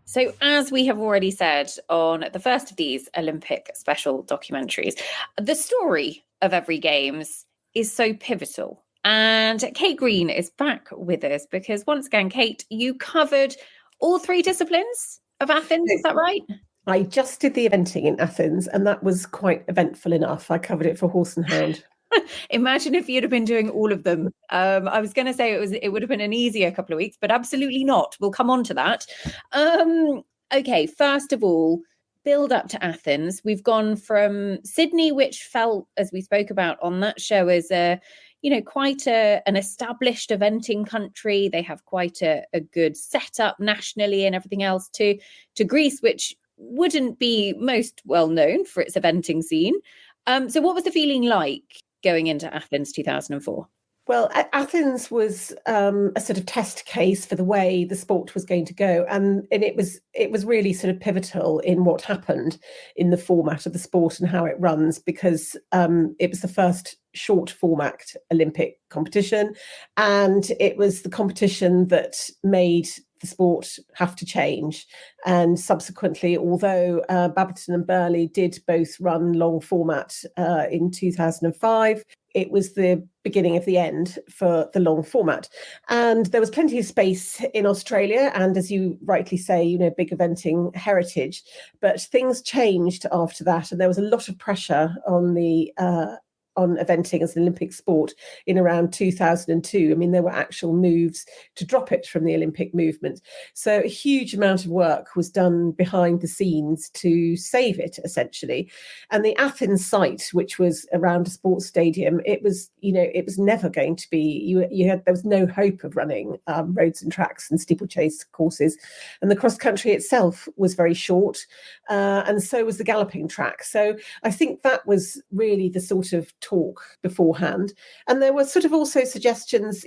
[SPEAKER 1] So as we have already said on the first of these Olympic special documentaries, the story of every games is so pivotal. And Kate Green is back with us because once again, Kate, you covered all three disciplines of Athens, is that right?
[SPEAKER 9] I just did the eventing in Athens and that was quite eventful enough. I covered it for Horse and Hound.
[SPEAKER 1] Imagine if you'd have been doing all of them. I was going to say it would have been an easier couple of weeks, but absolutely not. We'll come on to that. Okay, first of all, build up to Athens. We've gone from Sydney, which felt, as we spoke about on that show, as quite an established eventing country. They have quite a good setup nationally and everything else, to Greece, which wouldn't be most well known for its eventing scene. So what was the feeling like going into Athens 2004?
[SPEAKER 9] Well, Athens was a sort of test case for the way the sport was going to go, and it was really sort of pivotal in what happened in the format of the sport and how it runs, because it was the first short format Olympic competition, and it was the competition that made the sport have to change. And subsequently, although Baberton and Burley did both run long format in 2005, it was the beginning of the end for the long format. And there was plenty of space in Australia, and as you rightly say, big eventing heritage. But things changed after that, and there was a lot of pressure on eventing as an Olympic sport in around 2002. I mean, there were actual moves to drop it from the Olympic movement. So a huge amount of work was done behind the scenes to save it, essentially. And the Athens site, which was around a sports stadium, it was never going to be, there was no hope of running roads and tracks and steeplechase courses. And the cross country itself was very short. And so was the galloping track. So I think that was really the sort of talk beforehand. And there were sort of also suggestions,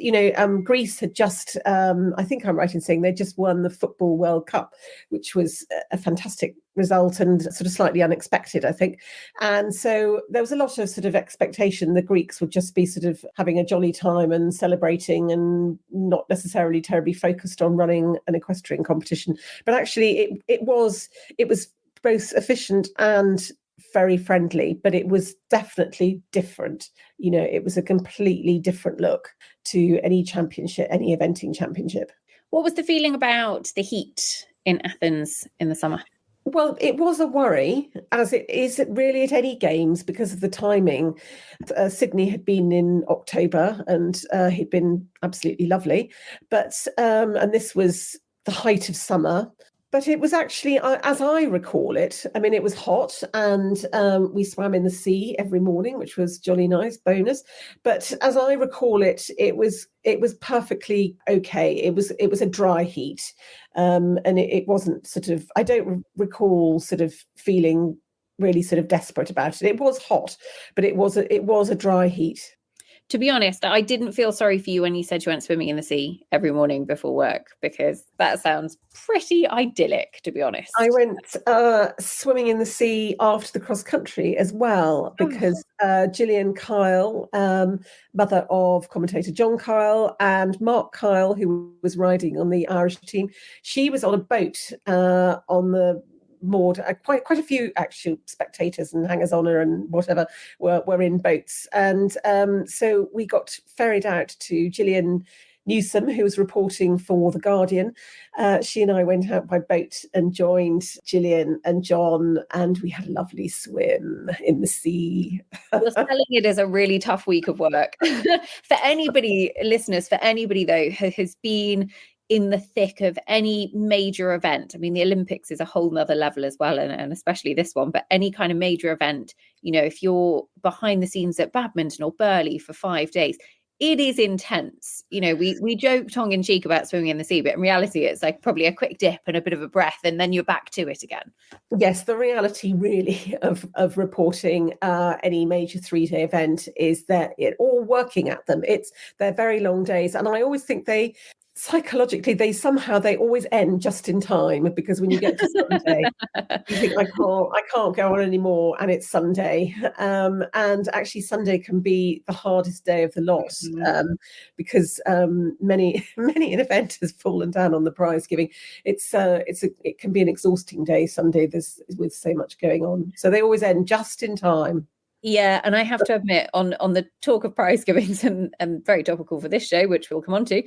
[SPEAKER 9] Greece had just, I think I'm right in saying they just won the Football World Cup, which was a fantastic result and sort of slightly unexpected, I think. And so there was a lot of sort of expectation the Greeks would just be sort of having a jolly time and celebrating and not necessarily terribly focused on running an equestrian competition. But actually it was both efficient and very friendly, but it was definitely different. It was a completely different look to any eventing championship.
[SPEAKER 1] What was the feeling about the heat in Athens in the summer?
[SPEAKER 9] Well, it was a worry, as it is really at any games because of the timing. Sydney had been in October and he'd been absolutely lovely. But and this was the height of summer. But it was actually, as I recall it, I mean, it was hot and we swam in the sea every morning, which was jolly nice, bonus. But as I recall it, it was perfectly okay. It was a dry heat, and it wasn't sort of. I don't recall sort of feeling really sort of desperate about it. It was hot, but it was a dry heat.
[SPEAKER 1] To be honest, I didn't feel sorry for you when you said you went swimming in the sea every morning before work, because that sounds pretty idyllic, to be honest.
[SPEAKER 9] I went swimming in the sea after the cross country as well, because Gillian Kyle, mother of commentator John Kyle, and Mark Kyle, who was riding on the Irish team, she was on a boat on the moored. Quite a few actual spectators and hangers on and whatever were in boats, and so we got ferried out to Gillian Newsom, who was reporting for The Guardian. She and I went out by boat and joined Gillian and John, and we had a lovely swim in the sea.
[SPEAKER 1] You're selling it as a really tough week of work. For anybody, listeners, though, who has been in the thick of any major event. I mean, the Olympics is a whole nother level as well, and especially this one, but any kind of major event, if you're behind the scenes at badminton or Burley for 5 days, it is intense. We joke tongue in cheek about swimming in the sea, but in reality, it's like probably a quick dip and a bit of a breath, and then you're back to it again.
[SPEAKER 9] Yes, the reality really of reporting any major 3-day event is that or working at them. They're very long days, and I always think psychologically, they always end just in time, because when you get to Sunday, you think I can't go on anymore, and it's Sunday. And actually, Sunday can be the hardest day of the lot, because many an event has fallen down on the prize giving. It can be an exhausting day Sunday. With so much going on, so they always end just in time.
[SPEAKER 1] Yeah, and I have to admit, on the talk of prize givings, and very topical for this show, which we'll come on to,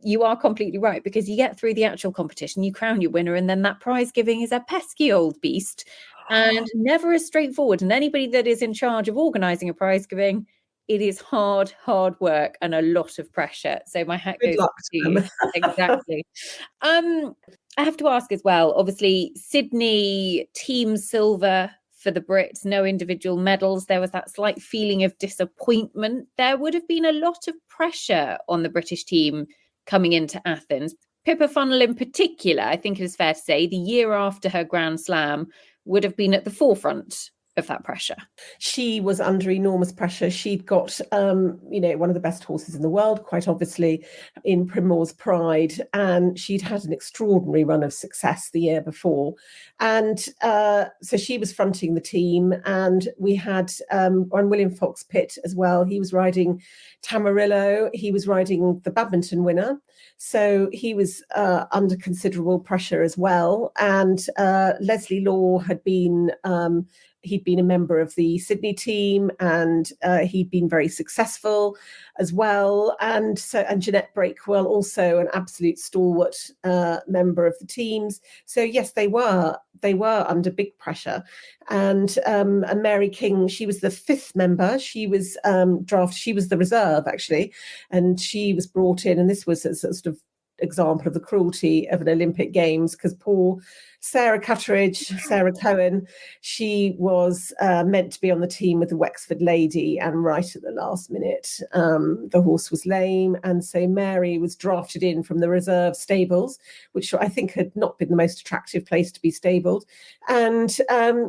[SPEAKER 1] you are completely right, because you get through the actual competition, you crown your winner, and then that prize giving is a pesky old beast and never as straightforward. And anybody that is in charge of organising a prize giving, it is hard work and a lot of pressure. So my hat goes to you. Exactly. I have to ask as well, obviously, Sydney team silver for the Brits, no individual medals. There was that slight feeling of disappointment. There would have been a lot of pressure on the British team coming into Athens. Pippa Funnell in particular, I think it is fair to say, the year after her Grand Slam would have been at the forefront of that pressure.
[SPEAKER 9] She was under enormous pressure. She'd got, one of the best horses in the world, quite obviously, in Primrose Pride, and she'd had an extraordinary run of success the year before. And so she was fronting the team, and we had on William Fox Pitt as well. He was riding Tamarillo. He was riding the badminton winner. So he was under considerable pressure as well. And Leslie Law had been... he'd been a member of the Sydney team, and he'd been very successful as well. And Jeanette Breakwell, also an absolute stalwart member of the teams. So yes, they were under big pressure. And Mary King, she was the 5th member. She was drafted. She was the reserve actually, and she was brought in. And this was a sort of example of the cruelty of an Olympic Games, because poor Sarah Cohen, she was meant to be on the team with the Wexford Lady, and right at the last minute the horse was lame, and so Mary was drafted in from the reserve stables, which I think had not been the most attractive place to be stabled. And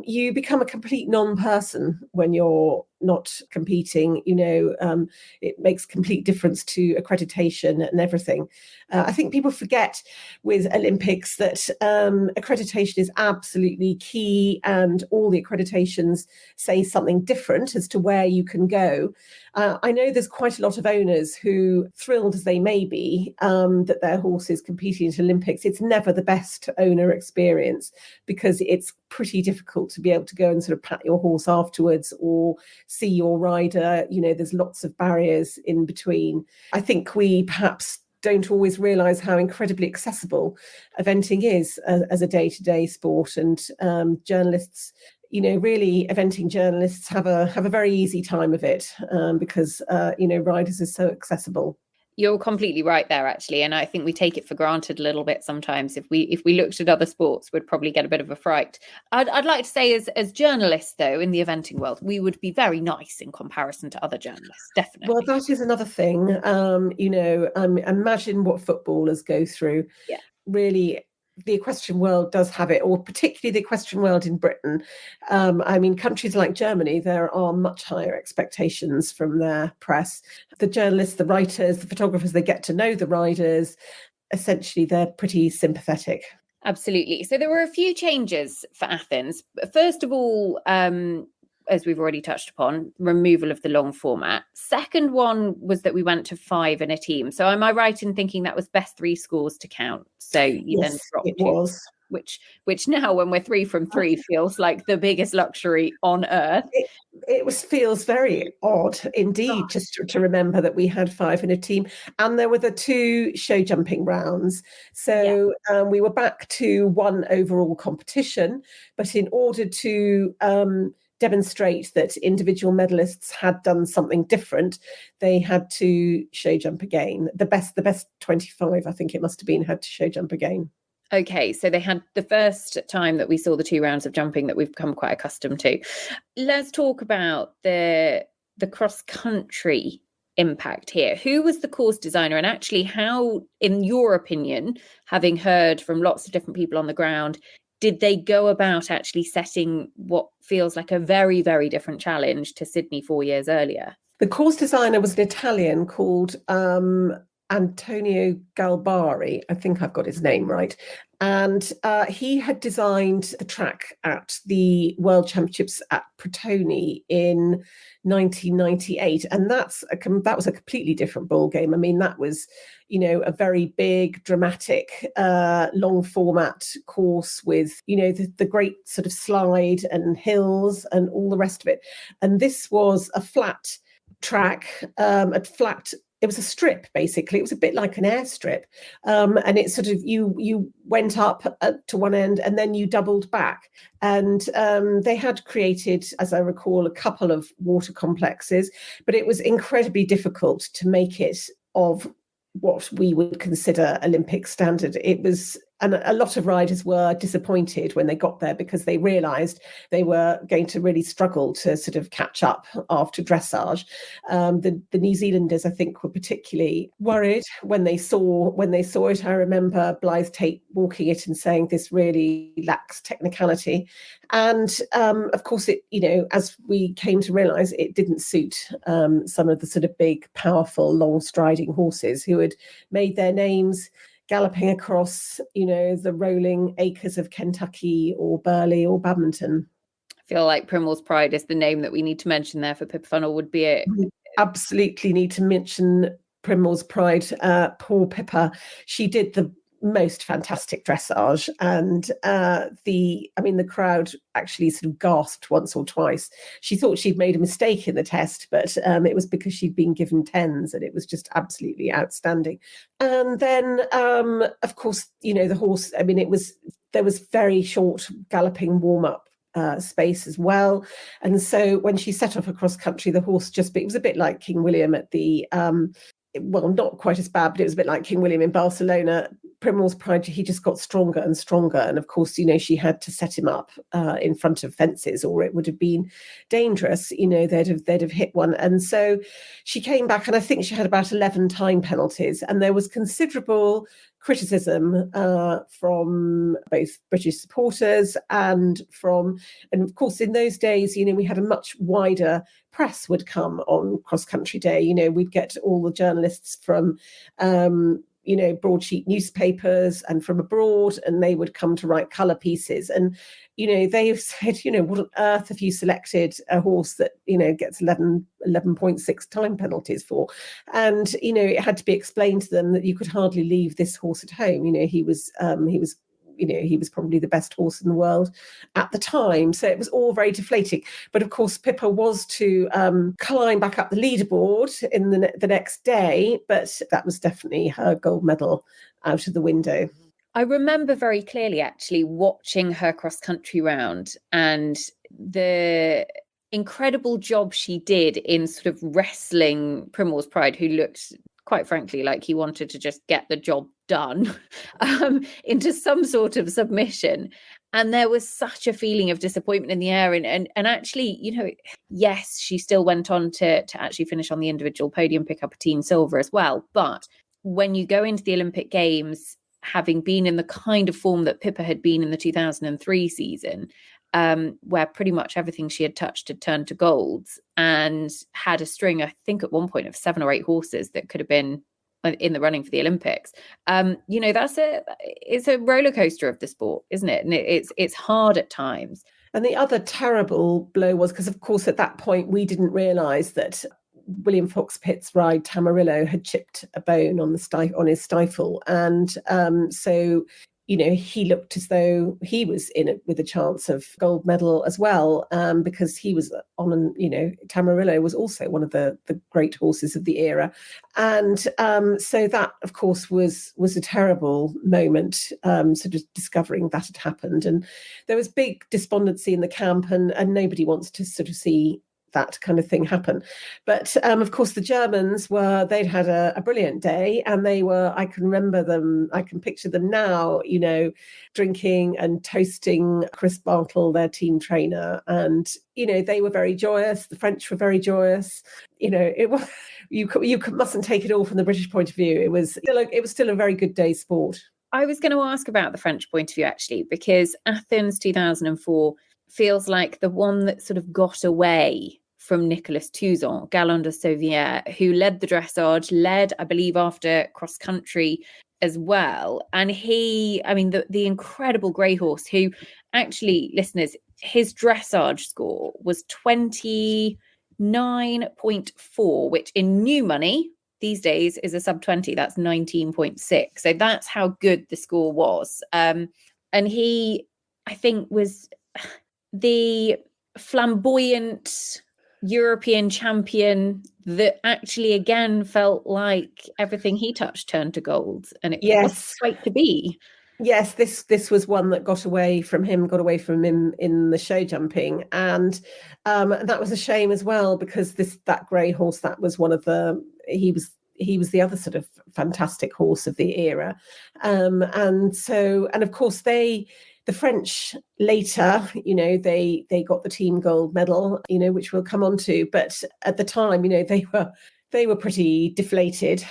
[SPEAKER 9] you become a complete non-person when you're not competing. It makes complete difference to accreditation and everything. I think people forget with Olympics that accreditation is absolutely key, and all the accreditations say something different as to where you can go. I know there's quite a lot of owners who, thrilled as they may be that their horse is competing at Olympics, it's never the best owner experience, because it's pretty difficult to be able to go and sort of pat your horse afterwards or see your rider. There's lots of barriers in between. I think we perhaps don't always realise how incredibly accessible eventing is as a day-to-day sport, and journalists, really eventing journalists have a very easy time of it because riders are so accessible.
[SPEAKER 1] You're completely right there, actually, and I think we take it for granted a little bit sometimes. If we looked at other sports, we'd probably get a bit of a fright. I'd like to say, as journalists, though, in the eventing world, we would be very nice in comparison to other journalists, definitely.
[SPEAKER 9] Well, that is another thing. Imagine what footballers go through.
[SPEAKER 1] Yeah,
[SPEAKER 9] really. The equestrian world does have it, or particularly the equestrian world in Britain. Countries like Germany, there are much higher expectations from their press. The journalists, the writers, the photographers, they get to know the riders. Essentially, they're pretty sympathetic.
[SPEAKER 1] Absolutely. So there were a few changes for Athens. First of all, as we've already touched upon, removal of the long format. Second one was that we went to 5 in a team. So am I right in thinking that was best 3 scores to count? So you then dropped
[SPEAKER 9] it was.
[SPEAKER 1] Which now, when we're 3 from 3, feels like the biggest luxury on earth.
[SPEAKER 9] It feels very odd indeed, just to remember that we had 5 in a team, and there were the 2 show jumping rounds. So we were back to 1 overall competition, but in order to demonstrate that individual medalists had done something different, they had to show jump again. The best 25, I think it must have been, had to show jump again.
[SPEAKER 1] Okay, so they had the first time that we saw the 2 rounds of jumping that we've become quite accustomed to. Let's talk about the cross-country impact here. Who was the course designer, and actually how, in your opinion, having heard from lots of different people on the ground, did they go about actually setting what feels like a very, very different challenge to Sydney 4 years earlier?
[SPEAKER 9] The course designer was an Italian called Antonio Galbari. I think I've got his name right. And he had designed the track at the World Championships at Protoni in 1998. And that was a completely different ballgame. I mean, that was, a very big, dramatic, long format course with, the great sort of slide and hills and all the rest of it. And this was a flat track, it was a strip, basically. It was a bit like an airstrip. And it sort of, you went up to one end and then you doubled back. And they had created, as I recall, a couple of water complexes, but it was incredibly difficult to make it of what we would consider Olympic standard. It was, and a lot of riders were disappointed when they got there because they realised they were going to really struggle to sort of catch up after dressage. The New Zealanders, I think, were particularly worried when they saw it. I remember Blythe Tate walking it and saying this really lacks technicality. And of course, it, as we came to realise, it didn't suit some of the sort of big, powerful, long striding horses who had made their names galloping across, the rolling acres of Kentucky or Burley or Badminton.
[SPEAKER 1] I feel like Primrose Pride is the name that we need to mention there for Pippa Funnel. Would be it.
[SPEAKER 9] We absolutely need to mention Primrose Pride. Poor Pippa. She did the most fantastic dressage, and the crowd actually sort of gasped once or twice. She thought she'd made a mistake in the test, but it was because she'd been given 10s, and it was just absolutely outstanding. And then of course, the horse, there was very short galloping warm-up space as well. And so when she set off across country, the horse it was a bit like King William at the well, not quite as bad, but it was a bit like King William in Barcelona. Primrose Pride, he just got stronger and stronger. And of course, she had to set him up in front of fences, or it would have been dangerous. They'd have hit one. And so she came back, and I think she had about 11 time penalties. And there was considerable criticism from both British supporters and of course, in those days, we had a much wider press would come on Cross Country Day. We'd get all the journalists from broadsheet newspapers and from abroad, and they would come to write colour pieces. And, they've said, what on earth have you selected a horse that, gets 11.6 time penalties for? And, it had to be explained to them that you could hardly leave this horse at home. He was probably the best horse in the world at the time. So it was all very deflating. But of course, Pippa was to climb back up the leaderboard in the next day, but that was definitely her gold medal out of the window.
[SPEAKER 1] I remember very clearly actually watching her cross-country round and the incredible job she did in sort of wrestling Primrose Pride, who looked, quite frankly, like he wanted to just get the job done, into some sort of submission. And there was such a feeling of disappointment in the air. And actually, yes, she still went on to actually finish on the individual podium, pick up a team silver as well. But when you go into the Olympic Games, having been in the kind of form that Pippa had been in the 2003 season, where pretty much everything she had touched had turned to golds, and had a string, I think at one point, of 7 or 8 horses that could have been in the running for the Olympics. It's a roller coaster of the sport, isn't it? And it's hard at times.
[SPEAKER 9] And the other terrible blow was, because of course at that point we didn't realise that William Fox-Pitt's ride Tamarillo had chipped a bone on his stifle, and so he looked as though he was in it with a chance of gold medal as well, because he was on, Tamarillo was also one of the great horses of the era. And so that, of course, was a terrible moment, sort of discovering that had happened. And there was big despondency in the camp, and nobody wants to sort of see that kind of thing happen. But of course the Germans they'd had a brilliant day, and I can remember them, I can picture them now, drinking and toasting Chris Bartle, their team trainer. And, they were very joyous. The French were very joyous. It was, you mustn't take it all from the British point of view. It was still a very good day's sport. I
[SPEAKER 1] was going to ask about the French point of view, actually, because Athens 2004 feels like the one that sort of got away from Nicolas Touzon, Galland de Sauvière, who led the dressage, I believe, after cross country as well. And the incredible grey horse, who actually, listeners, his dressage score was 29.4, which in new money these days is a sub 20. That's 19.6. So that's how good the score was. And he, I think, was the flamboyant European champion that actually again felt like everything he touched turned to gold, and it was great to be.
[SPEAKER 9] Yes, this was one that got away from him in the show jumping, and that was a shame as well, because that grey horse, that was one of he was the other sort of fantastic horse of the era, and of course the French later, they got the team gold medal, which we'll come on to. But at the time, they were pretty deflated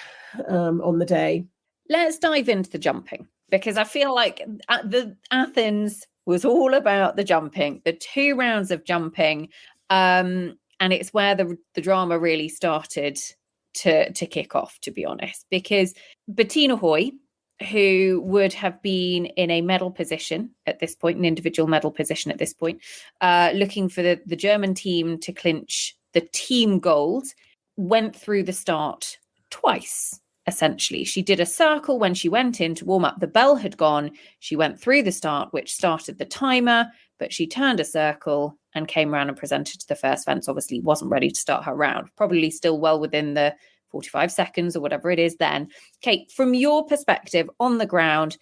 [SPEAKER 9] on the day.
[SPEAKER 1] Let's dive into the jumping, because I feel like the Athens was all about the jumping, the 2 rounds of jumping, and it's where the drama really started to kick off, to be honest, because Bettina Hoy, who would have been in a medal position at this point, an individual medal position at this point, looking for the German team to clinch the team gold, went through the start twice, essentially. She did a circle when she went in to warm up. The bell had gone. She went through the start, which started the timer, but she turned a circle and came around and presented to the first fence. Obviously wasn't ready to start her round, probably still well within the 45 seconds or whatever it is then. Kate, from your perspective on the ground,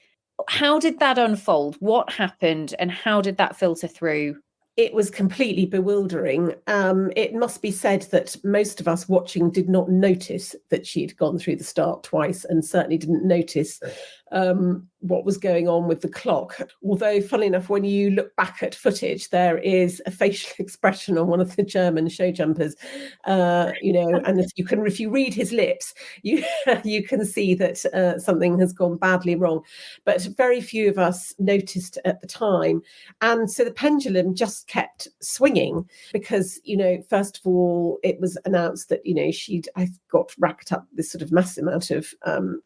[SPEAKER 1] how did that unfold? What happened and how did that filter through?
[SPEAKER 9] It was completely bewildering. It must be said that most of us watching did not notice that she'd gone through the start twice, and certainly didn't notice what was going on with the clock. Although, funnily enough, when you look back at footage, there is a facial expression on one of the German show jumpers, and if you read his lips, you can see that something has gone badly wrong. But very few of us noticed at the time. And so the pendulum just kept swinging because, first of all, it was announced that, I got racked up this sort of massive amount of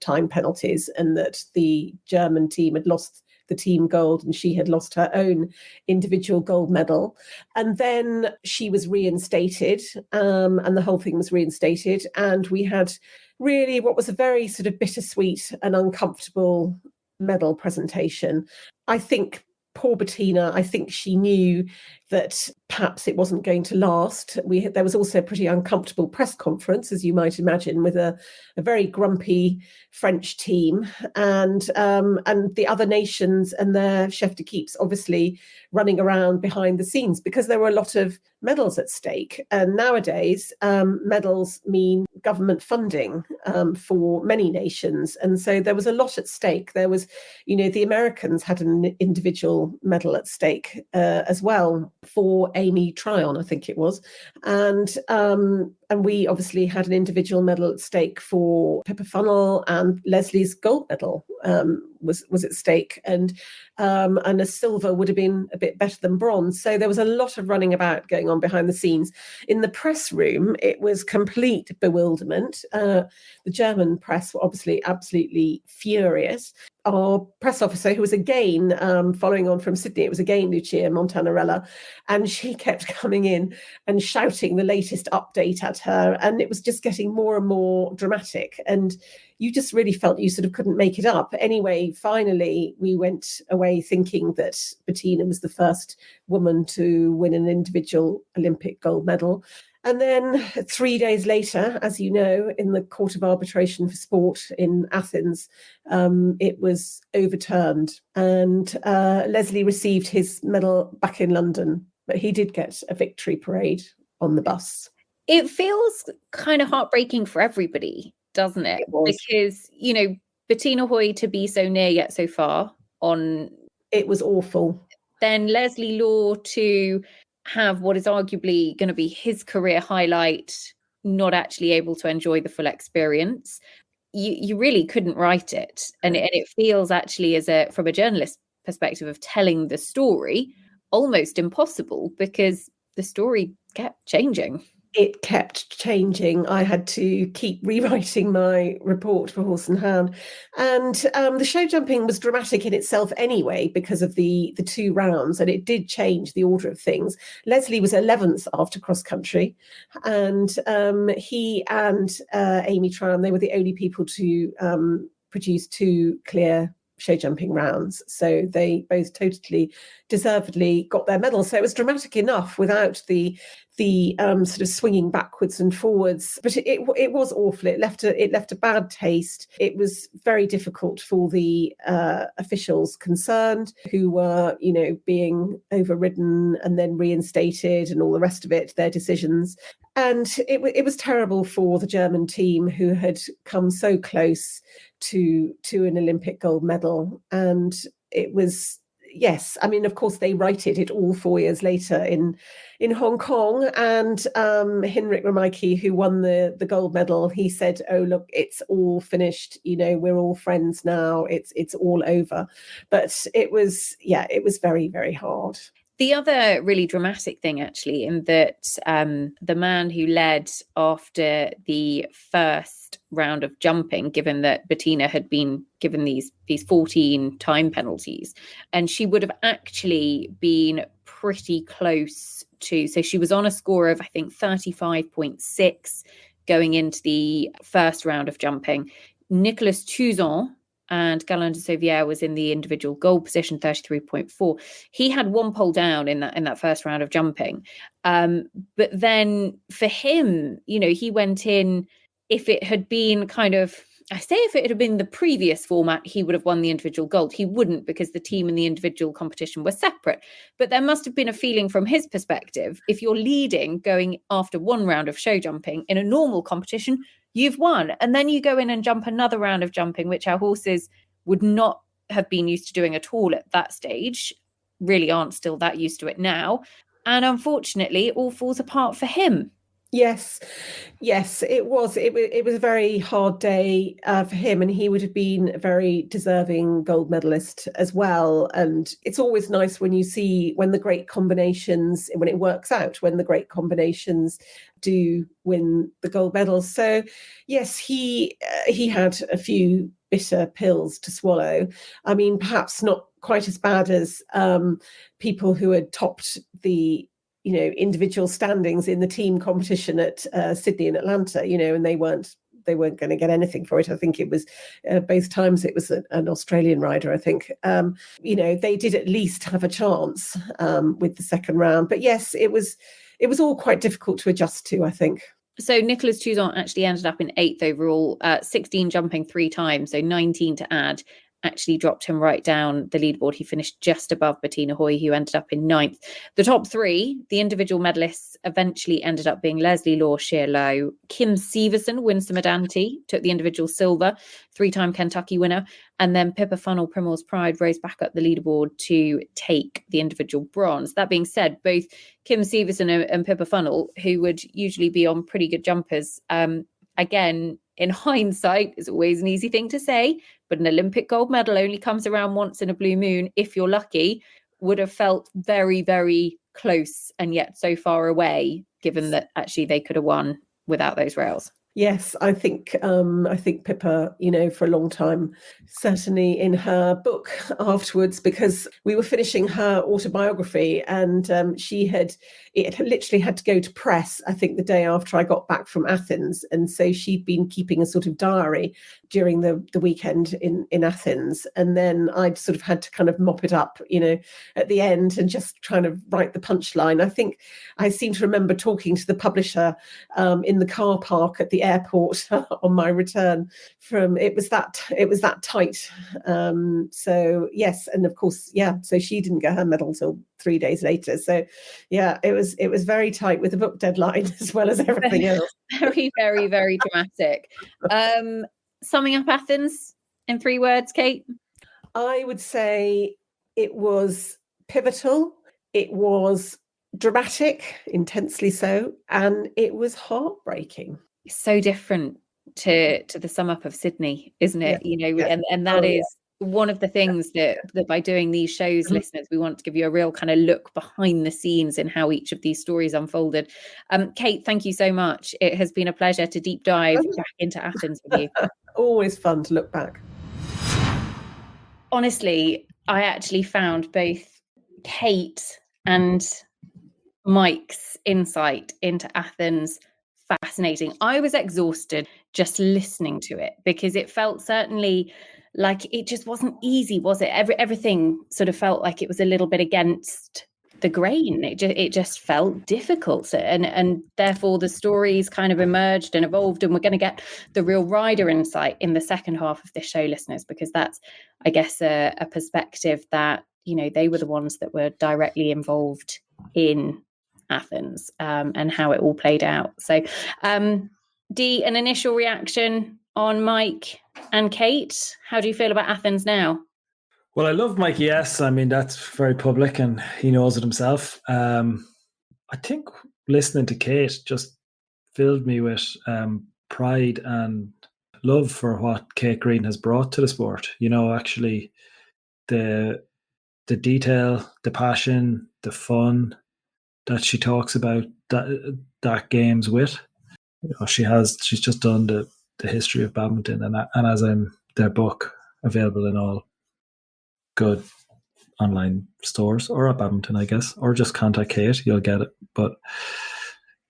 [SPEAKER 9] time penalties, and that the German team had lost the team gold and she had lost her own individual gold medal. And then she was reinstated, and the whole thing was reinstated. And we had really what was a very sort of bittersweet and uncomfortable medal presentation. I think poor Bettina, I think she knew that perhaps it wasn't going to last. There was also a pretty uncomfortable press conference, as you might imagine, with a very grumpy French team and the other nations and their chef d'équipes obviously running around behind the scenes because there were a lot of medals at stake. And nowadays, medals mean government funding for many nations. And so there was a lot at stake. There was, the Americans had an individual medal at stake as well for Amy Tryon, I think it was. And we obviously had an individual medal at stake for Pippa Funnell, and Leslie's gold medal was at stake. And a silver would have been a bit better than bronze. So there was a lot of running about going on behind the scenes. In the press room, it was complete bewilderment. The German press were obviously absolutely furious. Our press officer, who was again following on from Sydney, it was again Lucia Montanarella, and she kept coming in and shouting the latest update at her, and it was just getting more and more dramatic, and you just really felt you sort of couldn't make it up. Anyway, finally, we went away thinking that Bettina was the first woman to win an individual Olympic gold medal. And then 3 days later, as you know, in the Court of Arbitration for Sport in Athens, it was overturned. And Leslie received his medal back in London, but he did get a victory parade on the bus.
[SPEAKER 1] It feels kind of heartbreaking for everybody, doesn't it? Because, Bettina Hoy to be so near yet so far on...
[SPEAKER 9] It was awful.
[SPEAKER 1] Then Leslie Law to have what is arguably going to be his career highlight, not actually able to enjoy the full experience. You really couldn't write it. And it feels actually, from a journalist perspective of telling the story, almost impossible because the story kept changing.
[SPEAKER 9] It kept changing. I had to keep rewriting my report for Horse and Hound. And the show jumping was dramatic in itself anyway because of the 2 rounds, and it did change the order of things. Leslie was 11th after cross country, and he and Amy Tryon, they were the only people to produce 2 clear show jumping rounds. So they both totally deservedly got their medals. So it was dramatic enough without the sort of swinging backwards and forwards. But it was awful. It left a bad taste. It was very difficult for the officials concerned, who were, being overridden and then reinstated and all the rest of it, their decisions. And it was terrible for the German team, who had come so close to an Olympic gold medal. And it was, yes, I mean, of course, they righted it all 4 years later in Hong Kong. And Hinrich Remaike, who won the gold medal, he said, "Oh, look, it's all finished. We're all friends now. It's all over." But it was very, very hard.
[SPEAKER 1] The other really dramatic thing, actually, in that the man who led after the first round of jumping, given that Bettina had been given these 14 time penalties, and she would have actually been pretty close to, so she was on a score of, I think, 35.6 going into the first round of jumping. Nicolas Touzon and Galland de Sauvière was in the individual gold position, 33.4. He had 1 pole down in that first round of jumping. But then for him, he went in, if it had been if it had been the previous format, he would have won the individual gold. He wouldn't, because the team and the individual competition were separate. But there must have been a feeling from his perspective, if you're leading going after 1 round of show jumping in a normal competition, you've won. And then you go in and jump another round of jumping, which our horses would not have been used to doing at all at that stage, really aren't still that used to it now. And unfortunately, it all falls apart for him.
[SPEAKER 9] Yes, it was. It was a very hard day for him, and he would have been a very deserving gold medalist as well. And it's always nice when you see when the great combinations, when it works out, when the great combinations do win the gold medals. So yes, he had a few bitter pills to swallow. I mean, perhaps not quite as bad as people who had topped the individual standings in the team competition at Sydney and Atlanta, and they weren't going to get anything for it. I think it was both times it was an Australian rider, I think. They did at least have a chance with the second round. But yes, it was all quite difficult to adjust to, I think.
[SPEAKER 1] So Nicolas Touzon actually ended up in 8th overall, 16 jumping 3 times, so 19 to add. Actually dropped him right down the leaderboard. He finished just above Bettina Hoy, who ended up in 9th. The top 3, the individual medalists, eventually ended up being Leslie Law, Sheer Low, Kim Severson, Winsome Adanti, took the individual silver, 3-time Kentucky winner, and then Pippa Funnell, Primrose Pride, rose back up the leaderboard to take the individual bronze. That being said, both Kim Severson and Pippa Funnell, who would usually be on pretty good jumpers, again, in hindsight, is always an easy thing to say, but an Olympic gold medal only comes around once in a blue moon, if you're lucky, would have felt very, very close and yet so far away, given that actually they could have won without those rails.
[SPEAKER 9] Yes, I think Pippa, for a long time, certainly in her book afterwards, because we were finishing her autobiography and it literally had to go to press, I think, the day after I got back from Athens. And so she'd been keeping a sort of diary during the weekend in Athens. And then I'd sort of had to kind of mop it up, at the end and just trying to write the punchline. I think I seem to remember talking to the publisher in the car park at the airport on my return from it was that tight. So yes, and of course, so she didn't get her medal till 3 days later. So yeah, it was very tight with the book deadline as well as everything else.
[SPEAKER 1] Very, very, very dramatic. Summing up Athens in 3 words, Kate?
[SPEAKER 9] I would say it was pivotal, it was dramatic, intensely so, and it was heartbreaking.
[SPEAKER 1] So different to the sum up of Sydney, isn't it? And that is one of the things that by doing these shows, listeners, we want to give you a real kind of look behind the scenes in how each of these stories unfolded. Kate, thank you so much. It has been a pleasure to deep dive back into Athens with you.
[SPEAKER 9] Always fun to look back.
[SPEAKER 1] Honestly, I actually found both Kate and Mike's insight into Athens fascinating. I was exhausted just listening to it because it felt certainly like it just wasn't easy, was it? Everything sort of felt like it was a little bit against the grain. It just felt difficult, and therefore the stories kind of emerged and evolved, and we're going to get the real rider insight in the second half of this show, listeners, because that's, I guess, a perspective that they were the ones that were directly involved in Athens and how it all played out. So Dee, an initial reaction on Mike and Kate. How do you feel about Athens now?
[SPEAKER 7] Well, I love Mikey S. I mean, that's very public and he knows it himself. I think listening to Kate just filled me with pride and love for what Kate Green has brought to the sport. Actually the detail, the passion, the fun that she talks about that game's with. She's just done the history of badminton, and as I'm their book available in all good online stores or at badminton, I guess, or just contact Kate, you'll get it. But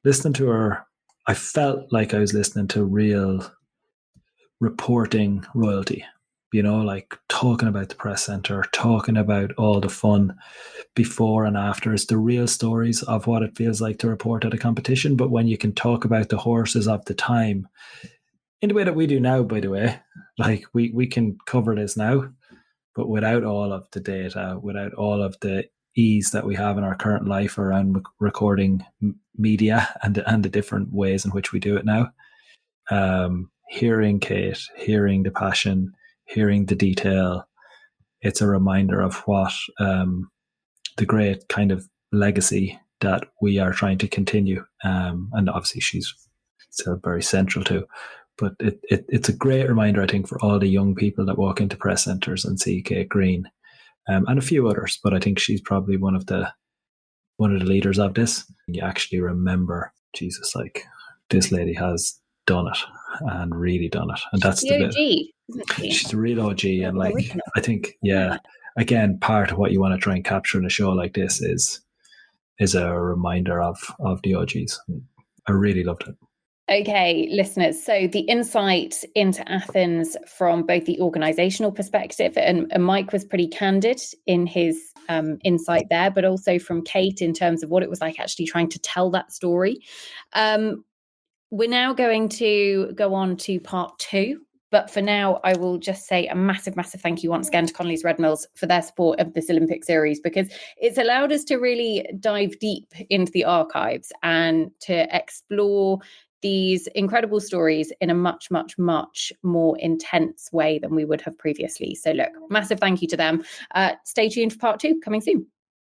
[SPEAKER 7] listening to her, I felt like I was listening to real reporting royalty, like talking about the press centre, talking about all the fun before and after. It's the real stories of what it feels like to report at a competition. But when you can talk about the horses of the time in the way that we do now, by the way, like we can cover this now, but without all of the data, without all of the ease that we have in our current life around recording media and the different ways in which we do it now. Hearing Kate, hearing the passion, hearing the detail, it's a reminder of what the great kind of legacy that we are trying to continue. And obviously she's still very central to, but it's a great reminder, I think, for all the young people that walk into press centres and see Kate Green, and a few others, but I think she's probably one of the leaders of this. You actually remember, Jesus, like, this lady has done it and really done it. And that's the
[SPEAKER 1] OG, isn't she?
[SPEAKER 7] She's a real OG. And like,
[SPEAKER 1] original.
[SPEAKER 7] I think, again, part of what you want to try and capture in a show like this is a reminder of the OGs. I really loved it.
[SPEAKER 1] Okay, listeners, so the insight into Athens from both the organisational perspective, and Mike was pretty candid in his insight there, but also from Kate in terms of what it was like actually trying to tell that story. We're now going to go on to part 2. But for now, I will just say a massive, massive thank you once again to Connolly's Red Mills for their support of this Olympic series, because it's allowed us to really dive deep into the archives and to explore these incredible stories in a much, much, much more intense way than we would have previously. So look, massive thank you to them. Stay tuned for part 2 coming soon.